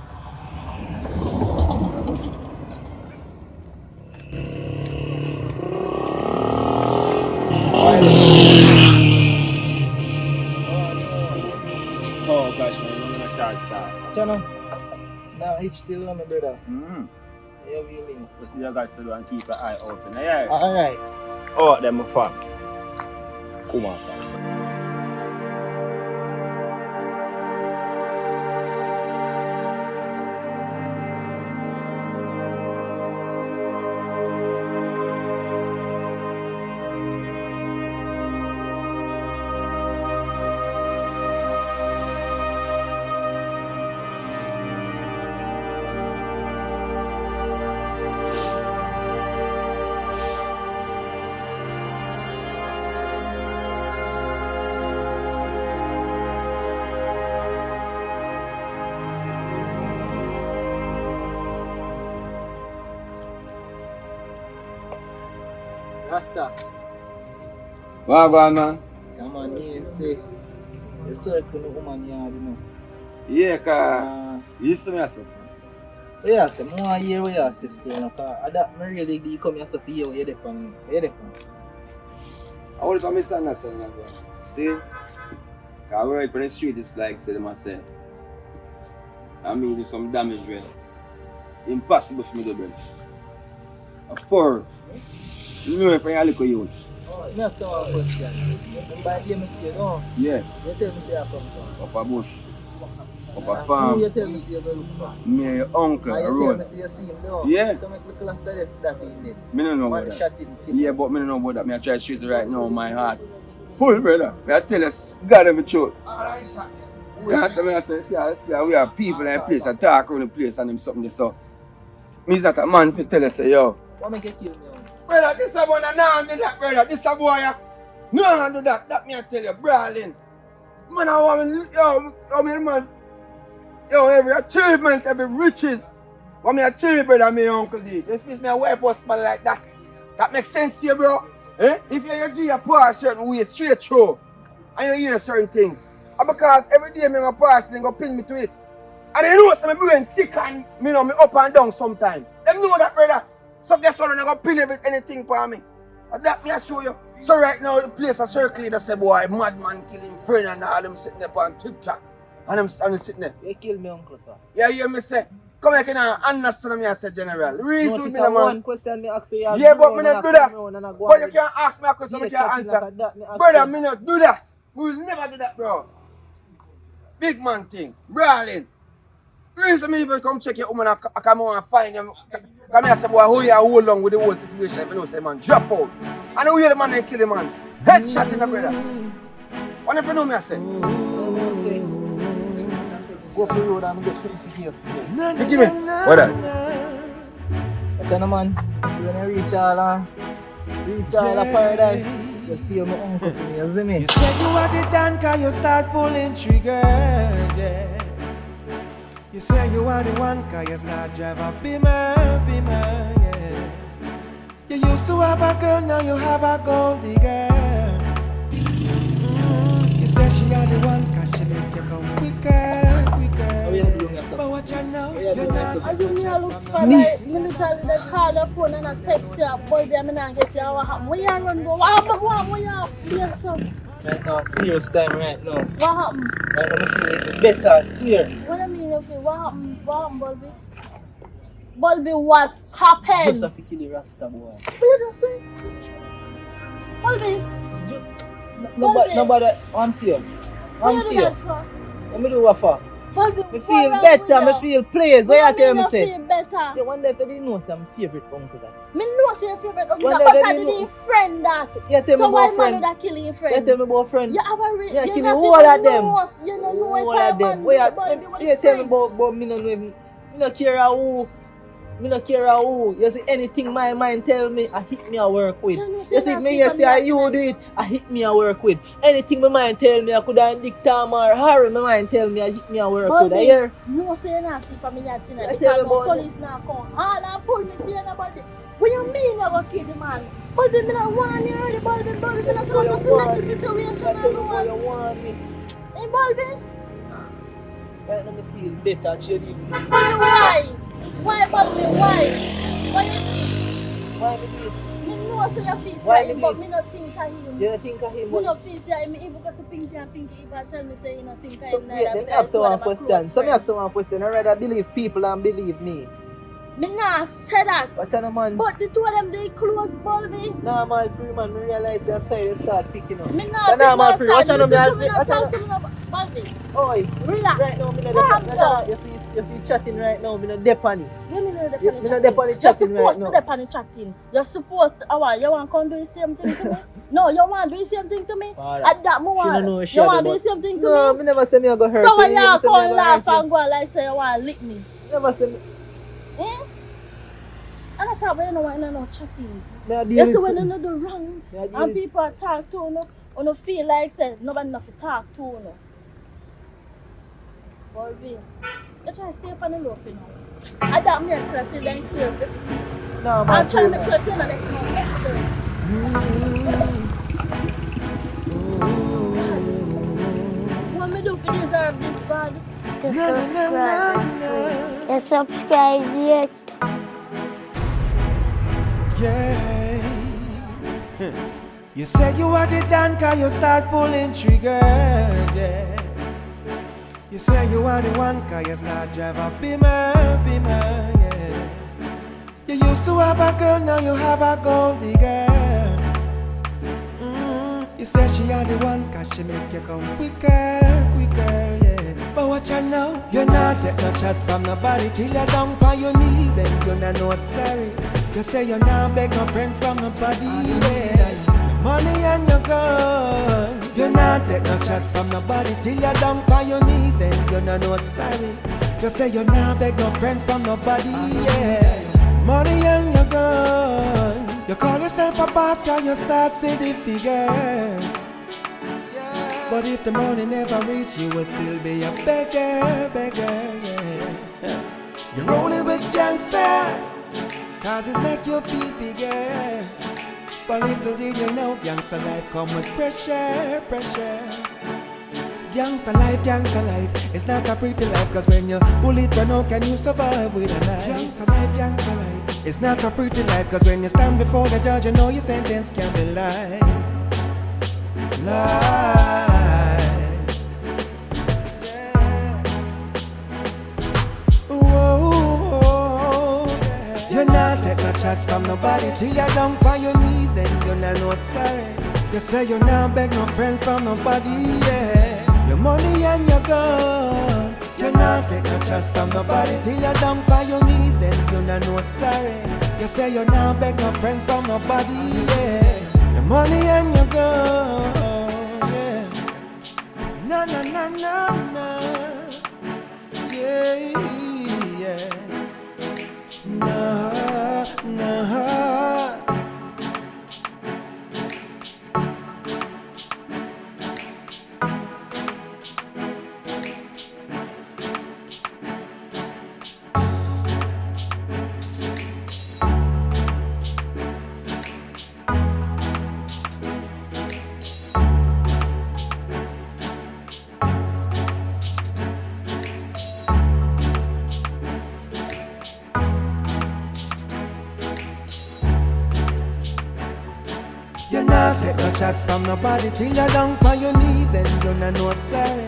S5: snitch still, my brother.
S1: Mm.
S5: Yeah, we mean.
S1: Just do your guys to do and keep an eye open. Yeah.
S5: Alright.
S1: Oh, them my fam. Come on, fam.
S5: Rasta.
S6: Wagwan, man.
S5: Yeah, man, me say. The circle no woman yard, you know.
S6: Yeah, cause you see me as a friend.
S5: Yeah, so more year we are sister, you know, cause that me really do come here so for you, you depend.
S6: I want to misunderstand that, bro. See? I work on the street, it's like, say, myself. I mean, do some damage, well. Impossible for me to bring. A four. You know if I look at you.
S5: Oh, let me ask you one question. You buy game say no?
S6: Yeah.
S5: You tell me say you come from?
S6: Up a bush. Up a
S5: Who
S6: farm.
S5: you tell me say you go look for?
S6: Me, your uncle,
S5: And
S6: a
S5: you tell
S6: road.
S5: me say you see him though?
S6: Yeah.
S5: So make look after this, that in there.
S6: Me don't know
S5: Man
S6: about
S5: shot
S6: that.
S5: him, kill
S6: Yeah,
S5: him.
S6: but me don't know about that. Me I try to choose it right now, my heart. Full, brother. Me I tell you, God every truth. Yeah, so me I say, see, we have people in the place that talk around the place and them something there, so. Me's not a man for tell us, say, yo.
S5: What make you kill me?
S6: Brother, this a one and now do that, brother. This a boy, no do that. That me I tell you, brawling. Man, I want me, yo, man. Yo, every achievement, every riches. What me achieve, brother, me uncle did. This means me a wipe us man like that. That makes sense to you, bro. Eh? If you're G, you pass certain way, straight through. And you hear certain things. And because every day me go pass, they go pin me to it. And they know some brain sick and me know me up and down sometime. Them know that, brother. So guess what? They go pin anything for me. And that me I show you. So right now the place a circle that say boy, madman killing friend and all them sitting there on TikTok. And them sitting there.
S5: You kill me uncle for?
S6: Yeah, you hear me say? Come here, can I understand me as a general? Reason
S5: No,
S6: me,
S5: it's
S6: the man.
S5: one question me ask you.
S6: Yeah, but me not do that. But you can't ask me a question, me can't answer. Brother, me not do that. We will never do that, bro. Big man thing. Brawling. Reason me even come check your woman, I come on and find you. Come here, say, boy, who you hold on with the whole situation? If you know, say, man, drop out. And who you the man and kill the man? Headshot in the brother. What if you know me, I say?
S5: Go up the road and get something for you.
S6: You give me. What that?
S5: Watch out, man. See when you reach all of paradise, you see my uncle for me, you see me?
S8: You said you are the done cause you start pulling triggers, yeah. You say you are the one cause you start drive a beamer, yeah. You used to have a girl, now you have a gold digger. You say she are the one cause she make you come quicker.
S5: How you doing yourself?
S8: But what you know,
S5: How you
S8: you're
S5: doing
S8: not
S5: yourself?
S2: I do me a look for like, me literally they call the phone and I text you, boy, I mean I guess you what happened. Where you run go? What happened? Where you yes, sir.
S5: Right now, serious time right now.
S2: What happened?
S5: Right now, I feel better, I swear.
S2: What do you mean you feel? What happened, Bulby? Bulby, what happened?
S5: Just have to kill the Rasta boy.
S2: What you just say? Bulby,
S5: Nobody, I'm here.
S2: what you
S5: I'm
S2: do
S5: here.
S2: that for?
S5: Let me do what for?
S2: Bulby,
S5: Me feel better, me feel pleased. What you tell me
S2: you
S5: say?
S2: feel better?
S5: Yeah, one day if you didn't know say I'm favorite uncle that.
S2: Me know say your favorite uncle,
S5: Well,
S2: but
S5: they
S2: I
S5: didn't
S2: did
S5: know.
S2: a friend that.
S5: You tell me
S2: So why
S5: about
S2: man
S5: friend.
S2: that killing your
S5: You
S2: friend?
S5: tell me about friend.
S2: You have a real.
S5: Yeah,
S2: you
S5: kill
S2: not
S5: all
S2: even
S5: of them.
S2: know us. You don't know
S5: All
S2: if
S5: of
S2: a
S5: them.
S2: man
S5: Where
S2: Bulby what
S5: you
S2: is
S5: tell me
S2: friend.
S5: about me no know him. Me no care who. Me no care who. You see anything my mind tell me, I hit me a work with.
S2: You know, say
S5: You see
S2: that
S5: me,
S2: shit
S5: you
S2: for
S5: see
S2: me
S5: how
S2: at
S5: you
S2: night.
S5: do it, I hit me a work with. Anything my mind tell me, I could have Dick Tom or Harry, my mind tell me, I hit me a work with. I
S2: Bulby,
S5: hear?
S2: no say you not sleep for me at
S5: I
S2: tonight
S5: tell
S2: because
S5: you
S2: no
S5: about
S2: police now come. All and pull me fear nobody. What you mean you go kill the man? Bulby, me not want you already, Bulby, me not come to feel like the situation
S5: I
S2: I
S5: tell you
S2: go
S5: what you
S2: on.
S5: want me.
S2: Hey, Bulby,
S5: Right now me feel better, Cherry.
S2: Bulby, why? Why, Bulby, why? What you see?
S5: Why me do it?
S2: Me know say your face
S5: Why
S2: like him,
S5: me
S2: but
S5: do
S2: me not think of him.
S5: You don't think of him?
S2: Me not feel say him even got to Pinky and Pinky even tell me say you not think of
S5: So
S2: him
S5: wait,
S2: neither
S5: let me
S2: because
S5: ask you
S2: two of
S5: one
S2: them are
S5: question.
S2: close
S5: So me ask
S2: friends.
S5: you one question. I rather believe people than believe me.
S2: Me nah say that.
S5: Watch out, man.
S2: But the two of them they close, Balby.
S5: Normal pre man, me realize your side start picking up.
S2: Me
S5: The
S2: nah pick
S5: normal
S2: no
S5: pre.
S2: side.
S5: Watch out,
S2: Listen
S5: me.
S2: to me not talk to me no Balby.
S5: Oi,
S2: Relax.
S5: right now, me not
S2: Calm
S5: dep-
S2: down.
S5: you see chatting right now, me not dep on it.
S2: You mean the
S5: Me not dep on the
S2: You're
S5: chatting right
S2: supposed to
S5: now.
S2: dep on the chatting. You're supposed to. You want to come do the same thing to me? No, you want to do the same thing to me?
S5: Alright.
S2: At that moment,
S5: She don't know
S2: you want to do
S5: but-
S2: the same thing to
S5: No,
S2: me?
S5: me never say me I go hurt
S2: So when
S5: you.
S2: you
S5: Me say me
S2: come
S5: I go
S2: laugh
S5: hurt you.
S2: and go like say you want to lick me?
S5: Never say me.
S2: Eh? And I thought you know what no chatting.
S5: Me I deal
S2: You
S5: with
S2: see when you
S5: something.
S2: know the wrongs
S5: Yeah, I deal
S2: and
S5: with-
S2: people talk to you, you feel like say nobody enough to talk to you. Balby, you try to stay up on the low for now. I doubt me and Clatty then clear everything.
S5: No, man.
S2: I'm trying to
S5: pre,
S2: make
S5: man.
S2: Clatty not let What me do for deserve this, God?
S8: Na, na, na, na, na.
S9: You subscribe yet?
S8: Yeah. You say you are the dan cause you start pulling triggers, yeah. You say you are the one cause you start drive a beamer, yeah. You used to have a girl, now you have a gold digger. You say she are the one cause she make you come quicker, yeah. But watch out now, you're not take no chat from nobody till you're down on your knees and you're not no sorry. You say you're not beg no friend from nobody, yeah. Your money and your gun, you're not take no chat from nobody till you're down on your knees and you're not no sorry. You say you're not beg no friend from nobody, yeah. Money and your gun. You call yourself a boss, cause you start see the figures. But if the money never reach, you will still be a beggar, yeah. You're rolling with gangster, cause it make you feel bigger. But little did you know, gangster life come with pressure. Gangster life, it's not a pretty life. Cause when you pull it run out, can you survive with a knife? Gangster life, it's not a pretty life. Cause when you stand before the judge, you know your sentence can be life. You're not take no chat from nobody till you're down on your knees and you're not no sorry. You say you're not beg no friend from nobody, yeah. Your money and your gun. You're not take no chat from nobody till you're down on your knees and you're not no sorry. You say you're not beg no friend from nobody, yeah. Your money and your gun, yeah. Na na na na na, yeah. Nah, nah. You not take no chat from nobody till you're down on your knees, then you're not no sorry.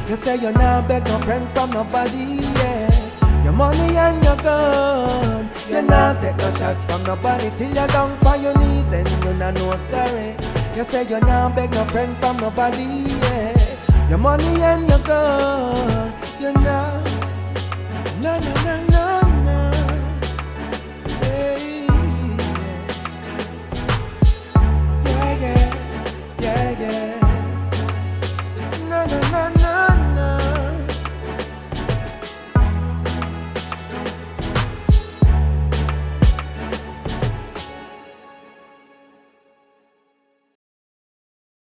S8: You say you're not beg no friend from nobody, yeah. Your money and your gun. You not take no chat from nobody till you're down on your knees, then you're not no sorry. You say you're not beg no friend from nobody, yeah. Your money and your gun. You're not.